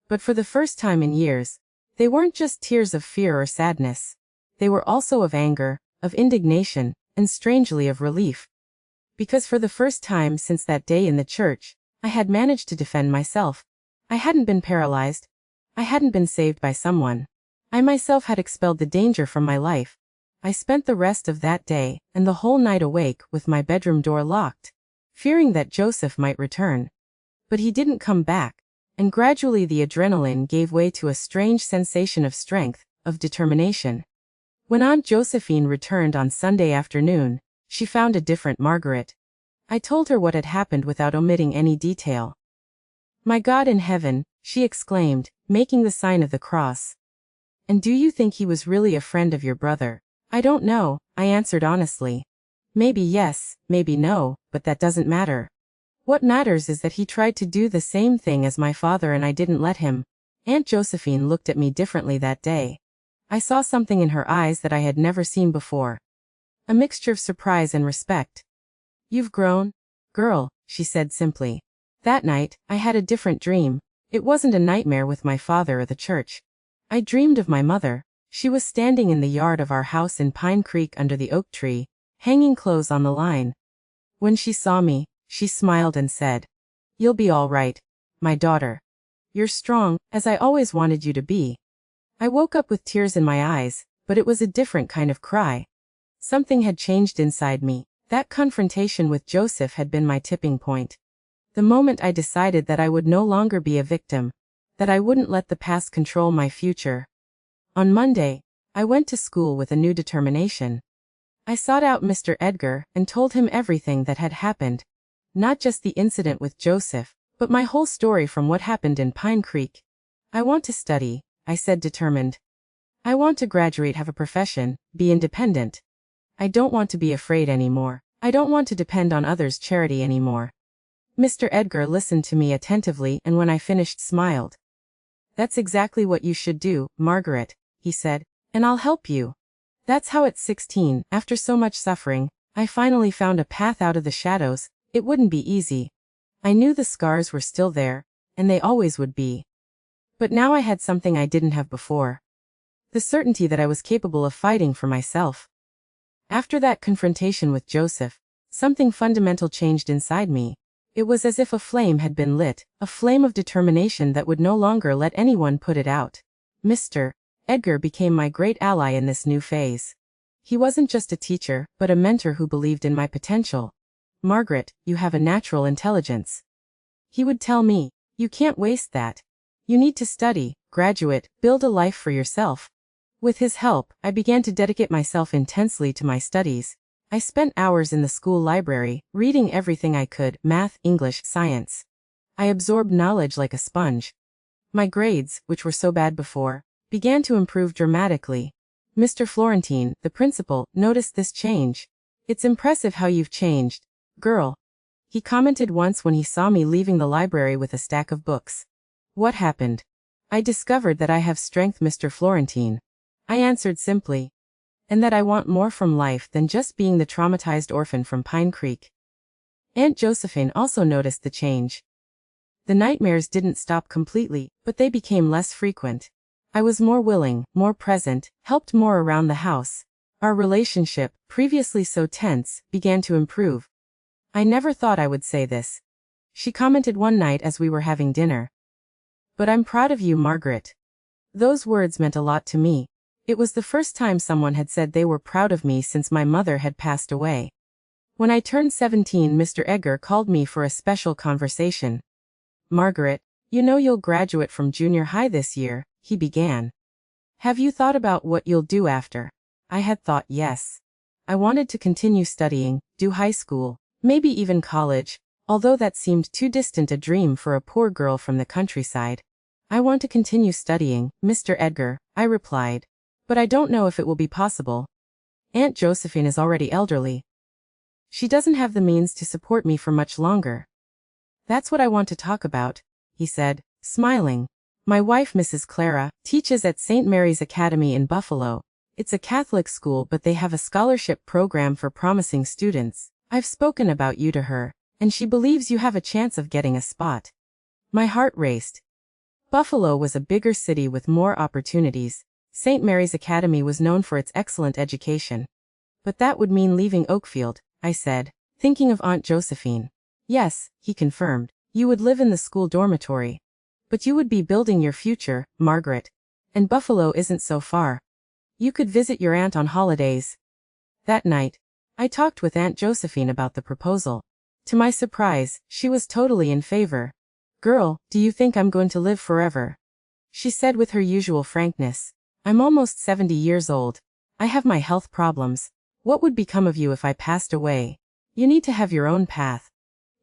But for the first time in years, they weren't just tears of fear or sadness. They were also of anger, of indignation, and strangely of relief. Because for the first time since that day in the church, I had managed to defend myself. I hadn't been paralyzed. I hadn't been saved by someone. I myself had expelled the danger from my life. I spent the rest of that day, and the whole night awake, with my bedroom door locked, fearing that Joseph might return. But he didn't come back, and gradually the adrenaline gave way to a strange sensation of strength, of determination. When Aunt Josephine returned on Sunday afternoon, she found a different Margaret. I told her what had happened without omitting any detail. My God in heaven, she exclaimed, making the sign of the cross. And do you think he was really a friend of your brother? I don't know, I answered honestly. Maybe yes, maybe no, but that doesn't matter. What matters is that he tried to do the same thing as my father and I didn't let him. Aunt Josephine looked at me differently that day. I saw something in her eyes that I had never seen before. A mixture of surprise and respect. You've grown, girl, she said simply. That night, I had a different dream. It wasn't a nightmare with my father or the church. I dreamed of my mother. She was standing in the yard of our house in Pine Creek under the oak tree, hanging clothes on the line. When she saw me, she smiled and said, "You'll be all right, my daughter. You're strong, as I always wanted you to be." I woke up with tears in my eyes, but it was a different kind of cry. Something had changed inside me. That confrontation with Joseph had been my tipping point. The moment I decided that I would no longer be a victim, that I wouldn't let the past control my future. On Monday, I went to school with a new determination. I sought out Mr. Edgar and told him everything that had happened. Not just the incident with Joseph, but my whole story from what happened in Pine Creek. I want to study, I said determined. I want to graduate, have a profession, be independent. I don't want to be afraid anymore. I don't want to depend on others' charity anymore. Mr. Edgar listened to me attentively and when I finished smiled. That's exactly what you should do, Margaret, he said, and I'll help you. That's how at 16, after so much suffering, I finally found a path out of the shadows. It wouldn't be easy. I knew the scars were still there, and they always would be. But now I had something I didn't have before. The certainty that I was capable of fighting for myself. After that confrontation with Joseph, something fundamental changed inside me. It was as if a flame had been lit, a flame of determination that would no longer let anyone put it out. Mr. Edgar became my great ally in this new phase. He wasn't just a teacher, but a mentor who believed in my potential. Margaret, you have a natural intelligence. He would tell me, you can't waste that. You need to study, graduate, build a life for yourself. With his help, I began to dedicate myself intensely to my studies. I spent hours in the school library, reading everything I could, math, English, science. I absorbed knowledge like a sponge. My grades, which were so bad before, began to improve dramatically. Mr. Florentine, the principal, noticed this change. It's impressive how you've changed, girl. He commented once when he saw me leaving the library with a stack of books. What happened? I discovered that I have strength, Mr. Florentine. I answered simply. And that I want more from life than just being the traumatized orphan from Pine Creek. Aunt Josephine also noticed the change. The nightmares didn't stop completely, but they became less frequent. I was more willing, more present, helped more around the house. Our relationship, previously so tense, began to improve. I never thought I would say this. She commented one night as we were having dinner. But I'm proud of you, Margaret. Those words meant a lot to me. It was the first time someone had said they were proud of me since my mother had passed away. When I turned 17, Mr. Edgar called me for a special conversation. Margaret, you know you'll graduate from junior high this year, he began. Have you thought about what you'll do after? I had thought yes. I wanted to continue studying, do high school, maybe even college, although that seemed too distant a dream for a poor girl from the countryside. I want to continue studying, Mr. Edgar, I replied. But I don't know if it will be possible. Aunt Josephine is already elderly. She doesn't have the means to support me for much longer. That's what I want to talk about, he said, smiling. My wife, Mrs. Clara, teaches at St. Mary's Academy in Buffalo. It's a Catholic school, but they have a scholarship program for promising students. I've spoken about you to her, and she believes you have a chance of getting a spot. My heart raced. Buffalo was a bigger city with more opportunities. St. Mary's Academy was known for its excellent education. But that would mean leaving Oakfield, I said, thinking of Aunt Josephine. Yes, he confirmed. You would live in the school dormitory. But you would be building your future, Margaret. And Buffalo isn't so far. You could visit your aunt on holidays. That night, I talked with Aunt Josephine about the proposal. To my surprise, she was totally in favor. Girl, do you think I'm going to live forever? She said with her usual frankness. I'm almost 70 years old. I have my health problems. What would become of you if I passed away? You need to have your own path.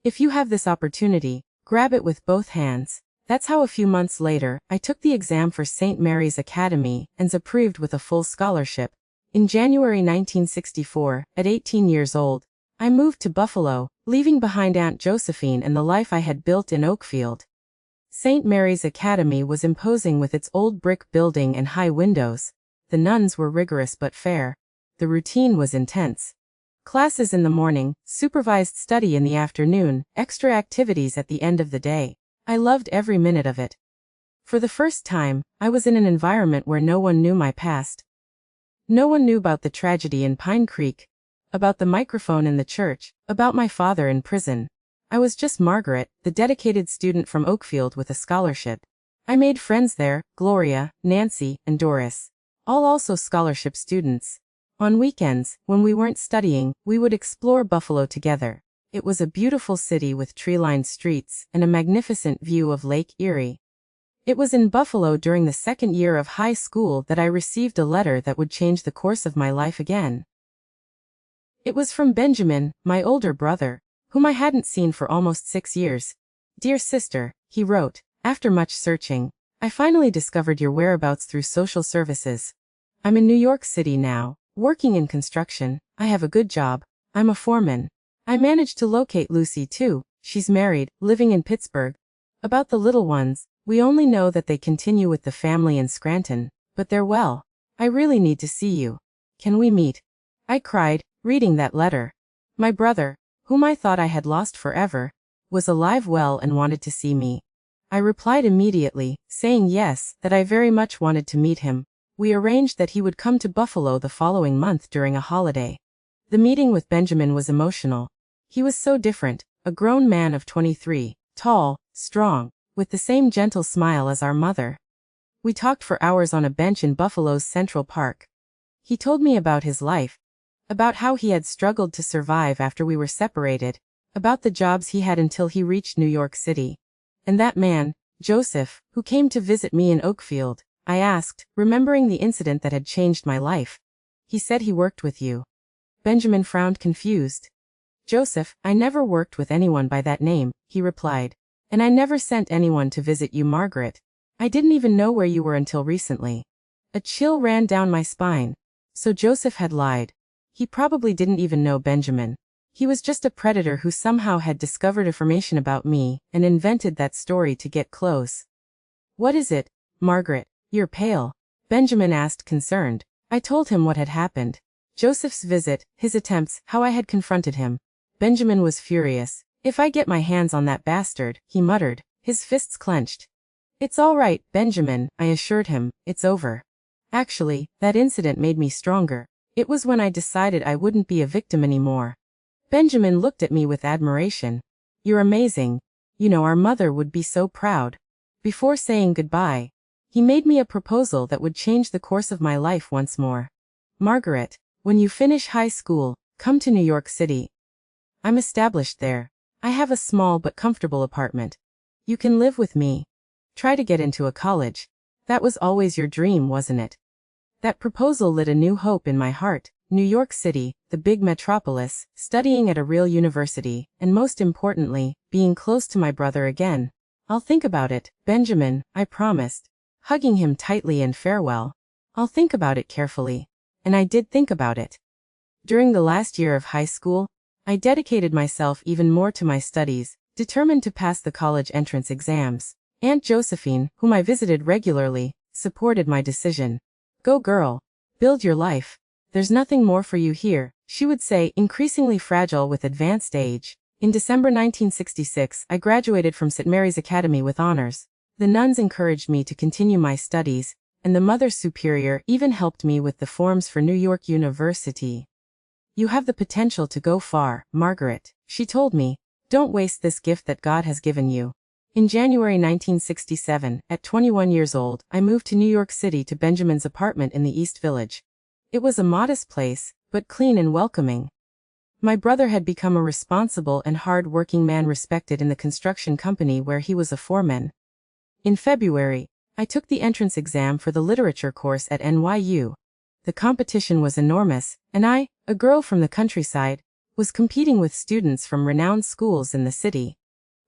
If you have this opportunity, grab it with both hands. That's how a few months later, I took the exam for St. Mary's Academy and was approved with a full scholarship. In January 1964, at 18 years old, I moved to Buffalo, leaving behind Aunt Josephine and the life I had built in Oakfield. St. Mary's Academy was imposing with its old brick building and high windows. The nuns were rigorous but fair. The routine was intense. Classes in the morning, supervised study in the afternoon, extra activities at the end of the day. I loved every minute of it. For the first time, I was in an environment where no one knew my past. No one knew about the tragedy in Pine Creek, about the microphone in the church, about my father in prison. I was just Margaret, the dedicated student from Oakfield with a scholarship. I made friends there, Gloria, Nancy, and Doris. All also scholarship students. On weekends, when we weren't studying, we would explore Buffalo together. It was a beautiful city with tree-lined streets and a magnificent view of Lake Erie. It was in Buffalo during the second year of high school that I received a letter that would change the course of my life again. It was from Benjamin, my older brother, whom I hadn't seen for almost 6 years. Dear sister, he wrote, after much searching, I finally discovered your whereabouts through social services. I'm in New York City now, working in construction. I have a good job. I'm a foreman. I managed to locate Lucy too. She's married, living in Pittsburgh. About the little ones, we only know that they continue with the family in Scranton, but they're well. I really need to see you. Can we meet? I cried, reading that letter. My brother, whom I thought I had lost forever, was alive, well, and wanted to see me. I replied immediately, saying yes, that I very much wanted to meet him. We arranged that he would come to Buffalo the following month during a holiday. The meeting with Benjamin was emotional. He was so different, a grown man of 23, tall, strong, with the same gentle smile as our mother. We talked for hours on a bench in Buffalo's Central Park. He told me about his life, about how he had struggled to survive after we were separated, about the jobs he had until he reached New York City. And that man, Joseph, who came to visit me in Oakfield, I asked, remembering the incident that had changed my life. He said he worked with you. Benjamin frowned, confused. Joseph, I never worked with anyone by that name, he replied. And I never sent anyone to visit you, Margaret. I didn't even know where you were until recently. A chill ran down my spine. So Joseph had lied. He probably didn't even know Benjamin. He was just a predator who somehow had discovered information about me and invented that story to get close. What is it, Margaret? You're pale. Benjamin asked, concerned. I told him what had happened. Joseph's visit, his attempts, how I had confronted him. Benjamin was furious. If I get my hands on that bastard, he muttered, his fists clenched. It's all right, Benjamin, I assured him, it's over. Actually, that incident made me stronger. It was when I decided I wouldn't be a victim anymore. Benjamin looked at me with admiration. You're amazing. You know, our mother would be so proud. Before saying goodbye, he made me a proposal that would change the course of my life once more. Margaret, when you finish high school, come to New York City. I'm established there. I have a small but comfortable apartment. You can live with me. Try to get into a college. That was always your dream, wasn't it? That proposal lit a new hope in my heart. New York City, the big metropolis, studying at a real university, and most importantly, being close to my brother again. I'll think about it, Benjamin, I promised, hugging him tightly in farewell. I'll think about it carefully. And I did think about it. During the last year of high school, I dedicated myself even more to my studies, determined to pass the college entrance exams. Aunt Josephine, whom I visited regularly, supported my decision. Go girl. Build your life. There's nothing more for you here, she would say, increasingly fragile with advanced age. In December 1966, I graduated from St. Mary's Academy with honors. The nuns encouraged me to continue my studies, and the Mother Superior even helped me with the forms for New York University. You have the potential to go far, Margaret, she told me. Don't waste this gift that God has given you. In January 1967, at 21 years old, I moved to New York City to Benjamin's apartment in the East Village. It was a modest place, but clean and welcoming. My brother had become a responsible and hard-working man respected in the construction company where he was a foreman. In February, I took the entrance exam for the literature course at NYU. The competition was enormous, and I, a girl from the countryside, was competing with students from renowned schools in the city.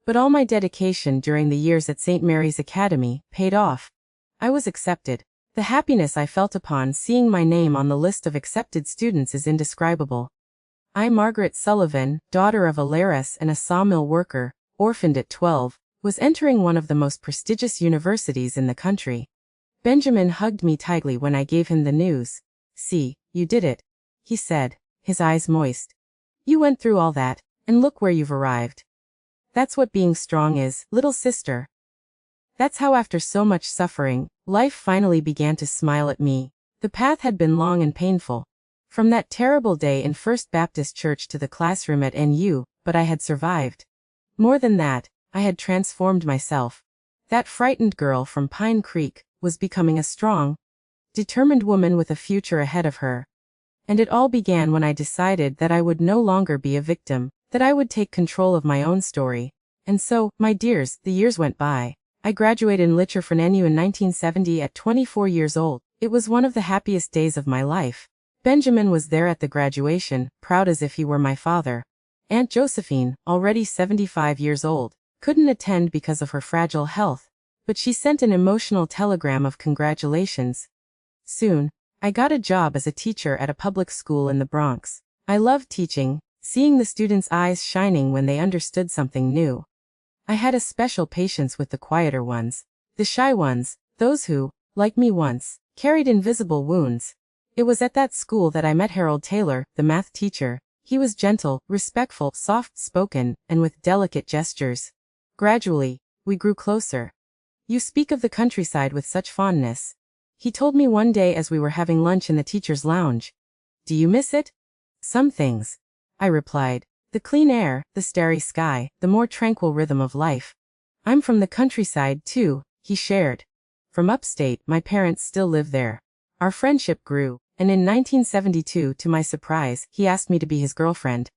But all my dedication during the years at St. Mary's Academy paid off. I was accepted. The happiness I felt upon seeing my name on the list of accepted students is indescribable. I, Margaret Sullivan, daughter of a lairess and a sawmill worker, orphaned at 12, was entering one of the most prestigious universities in the country. Benjamin hugged me tightly when I gave him the news. See, you did it, he said, his eyes moist. You went through all that, and look where you've arrived. That's what being strong is, little sister. That's how after so much suffering, life finally began to smile at me. The path had been long and painful. From that terrible day in First Baptist Church to the classroom at NU, but I had survived. More than that, I had transformed myself. That frightened girl from Pine Creek was becoming a strong, determined woman with a future ahead of her. And it all began when I decided that I would no longer be a victim, that I would take control of my own story. And so, my dears, the years went by. I graduated in literature from NU in 1970 at 24 years old. It was one of the happiest days of my life. Benjamin was there at the graduation, proud as if he were my father. Aunt Josephine, already 75 years old, couldn't attend because of her fragile health, but she sent an emotional telegram of congratulations. Soon, I got a job as a teacher at a public school in the Bronx. I loved teaching, seeing the students' eyes shining when they understood something new. I had a special patience with the quieter ones, the shy ones, those who, like me once, carried invisible wounds. It was at that school that I met Harold Taylor, the math teacher. He was gentle, respectful, soft-spoken, and with delicate gestures. Gradually, we grew closer. "You speak of the countryside with such fondness," he told me one day as we were having lunch in the teacher's lounge. "Do you miss it?" "Some things," I replied. "The clean air, the starry sky, the more tranquil rhythm of life." "I'm from the countryside, too," he shared. "From upstate, my parents still live there." Our friendship grew, and in 1972, to my surprise, he asked me to be his girlfriend.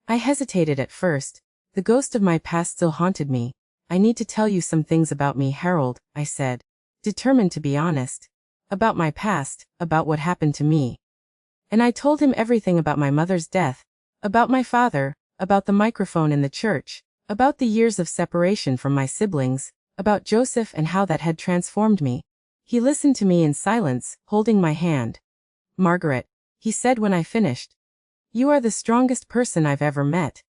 I hesitated at first. The ghost of my past still haunted me. "I need to tell you some things about me, Harold," I said, determined to be honest. About my past, about what happened to me. And I told him everything about my mother's death, about my father, about the microphone in the church, about the years of separation from my siblings, about Joseph and how that had transformed me. He listened to me in silence, holding my hand. "Margaret," he said when I finished, "you are the strongest person I've ever met.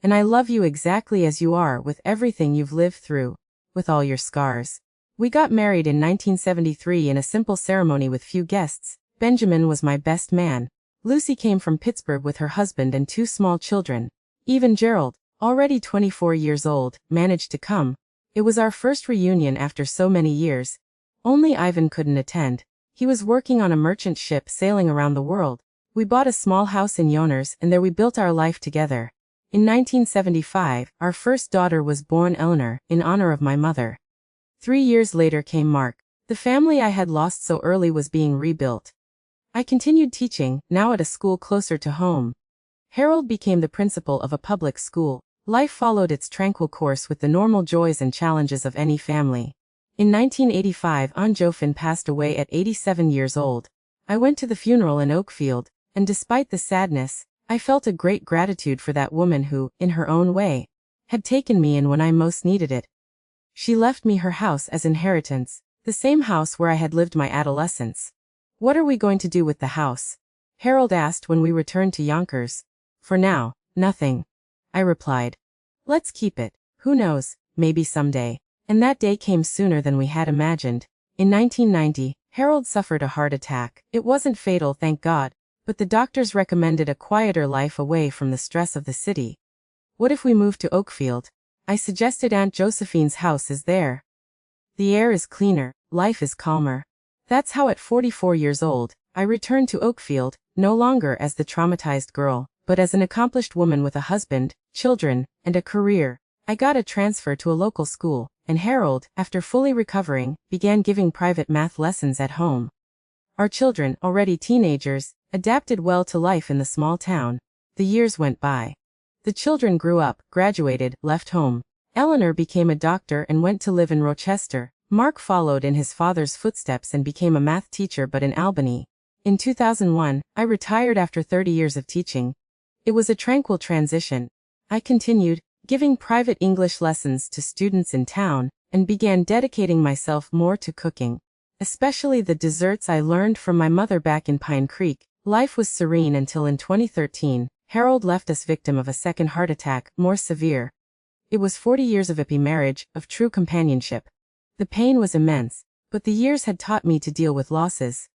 And I love you exactly as you are, with everything you've lived through, with all your scars." We got married in 1973 in a simple ceremony with few guests. Benjamin was my best man. Lucy came from Pittsburgh with her husband and 2 small children. Even Gerald, already 24 years old, managed to come. It was our first reunion after so many years. Only Ivan couldn't attend. He was working on a merchant ship sailing around the world. We bought a small house in Yoners, and there we built our life together. In 1975, our first daughter was born, Eleanor, in honor of my mother. 3 years later came Mark. The family I had lost so early was being rebuilt. I continued teaching, now at a school closer to home. Harold became the principal of a public school. Life followed its tranquil course with the normal joys and challenges of any family. In 1985, Aunt Josephine passed away at 87 years old. I went to the funeral in Oakfield, and despite the sadness, I felt a great gratitude for that woman who, in her own way, had taken me in when I most needed it. She left me her house as inheritance, the same house where I had lived my adolescence. "What are we going to do with the house?" Harold asked when we returned to Yonkers. "For now, nothing," I replied. "Let's keep it. Who knows, maybe someday." And that day came sooner than we had imagined. In 1990, Harold suffered a heart attack. It wasn't fatal, thank God, but the doctors recommended a quieter life away from the stress of the city. "What if we moved to Oakfield?" I suggested. "Aunt Josephine's house is there. The air is cleaner, life is calmer." That's how at 44 years old, I returned to Oakfield, no longer as the traumatized girl, but as an accomplished woman with a husband, children, and a career. I got a transfer to a local school, and Harold, after fully recovering, began giving private math lessons at home. Our children, already teenagers, adapted well to life in the small town. The years went by. The children grew up, graduated, left home. Eleanor became a doctor and went to live in Rochester. Mark followed in his father's footsteps and became a math teacher, but in Albany. In 2001, I retired after 30 years of teaching. It was a tranquil transition. I continued, giving private English lessons to students in town, and began dedicating myself more to cooking. Especially the desserts I learned from my mother back in Pine Creek. Life was serene until in 2013, Harold left us victim of a second heart attack, more severe. It was 40 years of happy marriage, of true companionship. The pain was immense, but the years had taught me to deal with losses.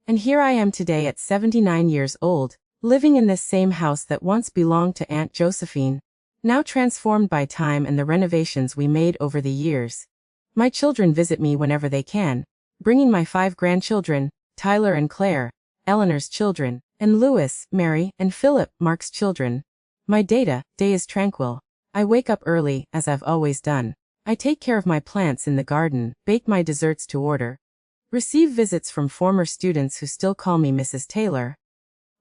And here I am today at 79 years old, living in this same house that once belonged to Aunt Josephine, now transformed by time and the renovations we made over the years. My children visit me whenever they can, bringing my 5 grandchildren, Tyler and Claire, Eleanor's children, and Louis, Mary, and Philip, Mark's children. My day is tranquil. I wake up early, as I've always done. I take care of my plants in the garden, bake my desserts to order, receive visits from former students who still call me Mrs. Taylor.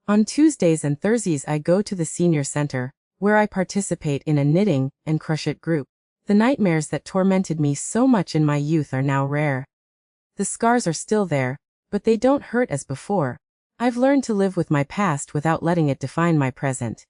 On Tuesdays and Thursdays I go to the senior center, where I participate in a knitting and crochet group. The nightmares that tormented me so much in my youth are now rare. The scars are still there, but they don't hurt as before. I've learned to live with my past without letting it define my present.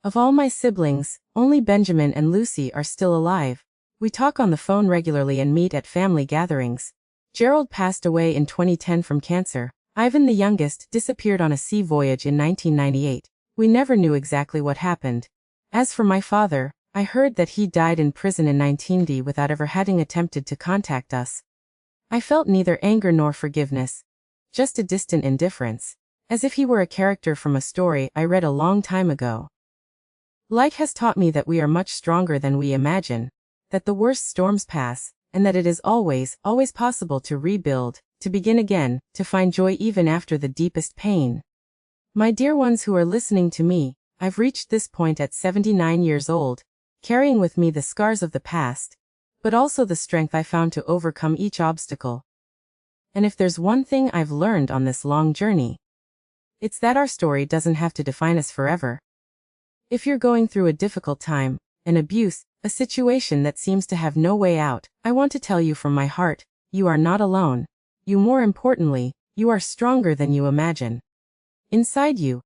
Of all my siblings, only Benjamin and Lucy are still alive. We talk on the phone regularly and meet at family gatherings. Gerald passed away in 2010 from cancer. Ivan, the youngest, disappeared on a sea voyage in 1998. We never knew exactly what happened. As for my father, I heard that he died in prison in 19D without ever having attempted to contact us. I felt neither anger nor forgiveness. Just a distant indifference. As if he were a character from a story I read a long time ago. Life has taught me that we are much stronger than we imagine. That the worst storms pass, and that it is always possible to rebuild, to begin again, to find joy even after the deepest pain. My dear ones who are listening to me, I've reached this point at 79 years old, carrying with me the scars of the past, but also the strength I found to overcome each obstacle. And if there's one thing I've learned on this long journey, it's that our story doesn't have to define us forever. If you're going through a difficult time, an abuse, a situation that seems to have no way out, I want to tell you from my heart, you are not alone. More importantly, you are stronger than you imagine. Inside you,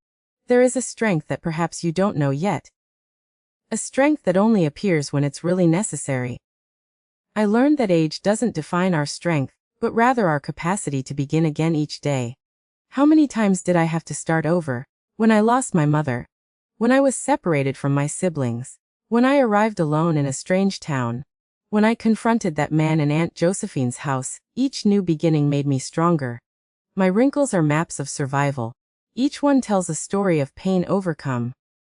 there is a strength that perhaps you don't know yet. A strength that only appears when it's really necessary. I learned that age doesn't define our strength, but rather our capacity to begin again each day. How many times did I have to start over? When I lost my mother. When I was separated from my siblings. When I arrived alone in a strange town. When I confronted that man in Aunt Josephine's house, each new beginning made me stronger. My wrinkles are maps of survival. Each one tells a story of pain overcome.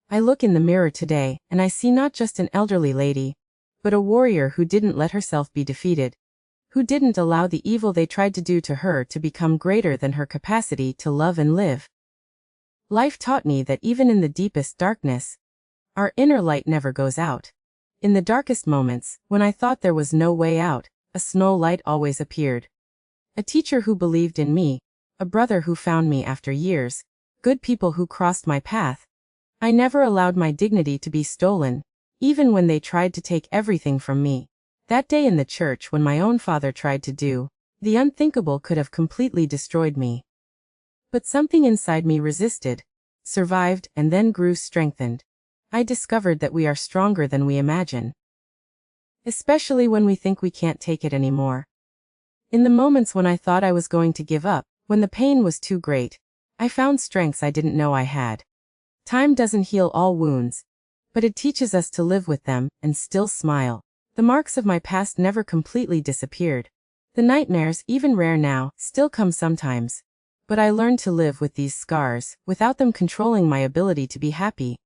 I look in the mirror today, and I see not just an elderly lady, but a warrior who didn't let herself be defeated. Who didn't allow the evil they tried to do to her to become greater than her capacity to love and live. Life taught me that even in the deepest darkness, our inner light never goes out. In the darkest moments, when I thought there was no way out, a snow light always appeared. A teacher who believed in me, a brother who found me after years, good people who crossed my path. I never allowed my dignity to be stolen, even when they tried to take everything from me. That day in the church when my own father tried to do the unthinkable could have completely destroyed me. But something inside me resisted, survived, and then grew strengthened. I discovered that we are stronger than we imagine. Especially when we think we can't take it anymore. In the moments when I thought I was going to give up, when the pain was too great, I found strengths I didn't know I had. Time doesn't heal all wounds, but it teaches us to live with them and still smile. The marks of my past never completely disappeared. The nightmares, even rare now, still come sometimes. But I learned to live with these scars, without them controlling my ability to be happy.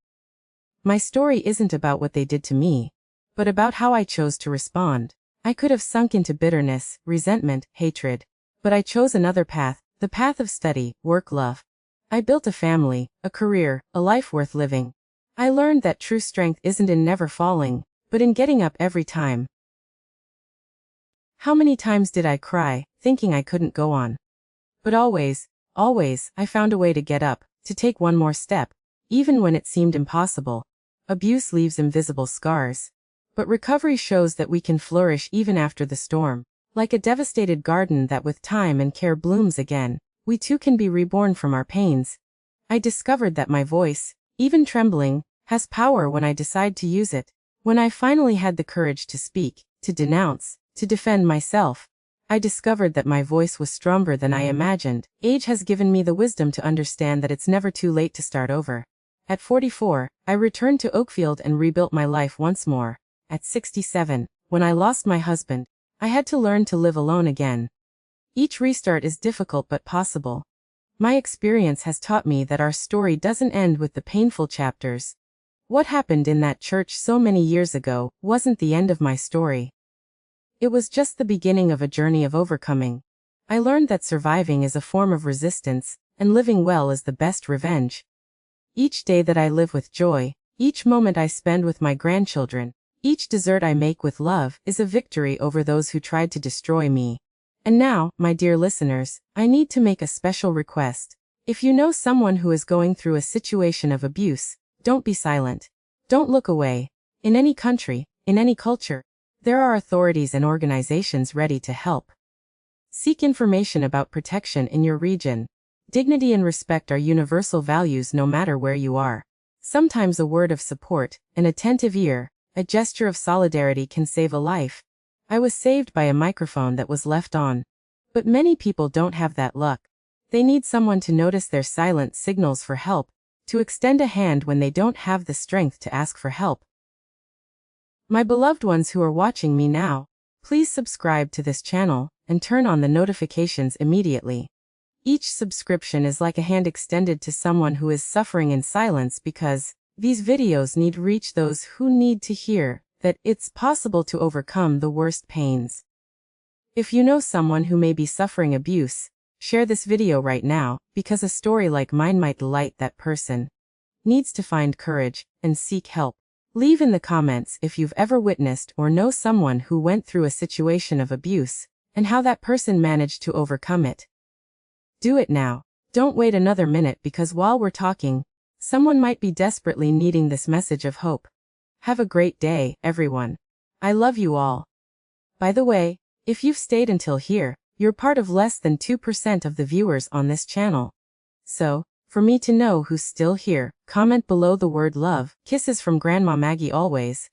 My story isn't about what they did to me, but about how I chose to respond. I could have sunk into bitterness, resentment, hatred. But I chose another path, the path of study, work, love. I built a family, a career, a life worth living. I learned that true strength isn't in never falling, but in getting up every time. How many times did I cry, thinking I couldn't go on? But always, I found a way to get up, to take one more step, even when it seemed impossible. Abuse leaves invisible scars. But recovery shows that we can flourish even after the storm. Like a devastated garden that with time and care blooms again, we too can be reborn from our pains. I discovered that my voice, even trembling, has power when I decide to use it. When I finally had the courage to speak, to denounce, to defend myself, I discovered that my voice was stronger than I imagined. Age has given me the wisdom to understand that it's never too late to start over. At 44, I returned to Oakfield and rebuilt my life once more. At 67, when I lost my husband, I had to learn to live alone again. Each restart is difficult but possible. My experience has taught me that our story doesn't end with the painful chapters. What happened in that church so many years ago wasn't the end of my story. It was just the beginning of a journey of overcoming. I learned that surviving is a form of resistance, and living well is the best revenge. Each day that I live with joy, each moment I spend with my grandchildren, each dessert I make with love is a victory over those who tried to destroy me. And now, my dear listeners, I need to make a special request. If you know someone who is going through a situation of abuse, don't be silent. Don't look away. In any country, in any culture, there are authorities and organizations ready to help. Seek information about protection in your region. Dignity and respect are universal values no matter where you are. Sometimes a word of support, an attentive ear, a gesture of solidarity can save a life. I was saved by a microphone that was left on. But many people don't have that luck. They need someone to notice their silent signals for help, to extend a hand when they don't have the strength to ask for help. My beloved ones who are watching me now, please subscribe to this channel and turn on the notifications immediately. Each subscription is like a hand extended to someone who is suffering in silence, because these videos need to reach those who need to hear that it's possible to overcome the worst pains. If you know someone who may be suffering abuse, share this video right now, because a story like mine might delight that person. Needs to find courage and seek help. Leave in the comments if you've ever witnessed or know someone who went through a situation of abuse, and how that person managed to overcome it. Do it now. Don't wait another minute, because while we're talking, someone might be desperately needing this message of hope. Have a great day, everyone. I love you all. By the way, if you've stayed until here, you're part of less than 2% of the viewers on this channel. So, for me to know who's still here, comment below the word love. Kisses from Grandma Maggie always.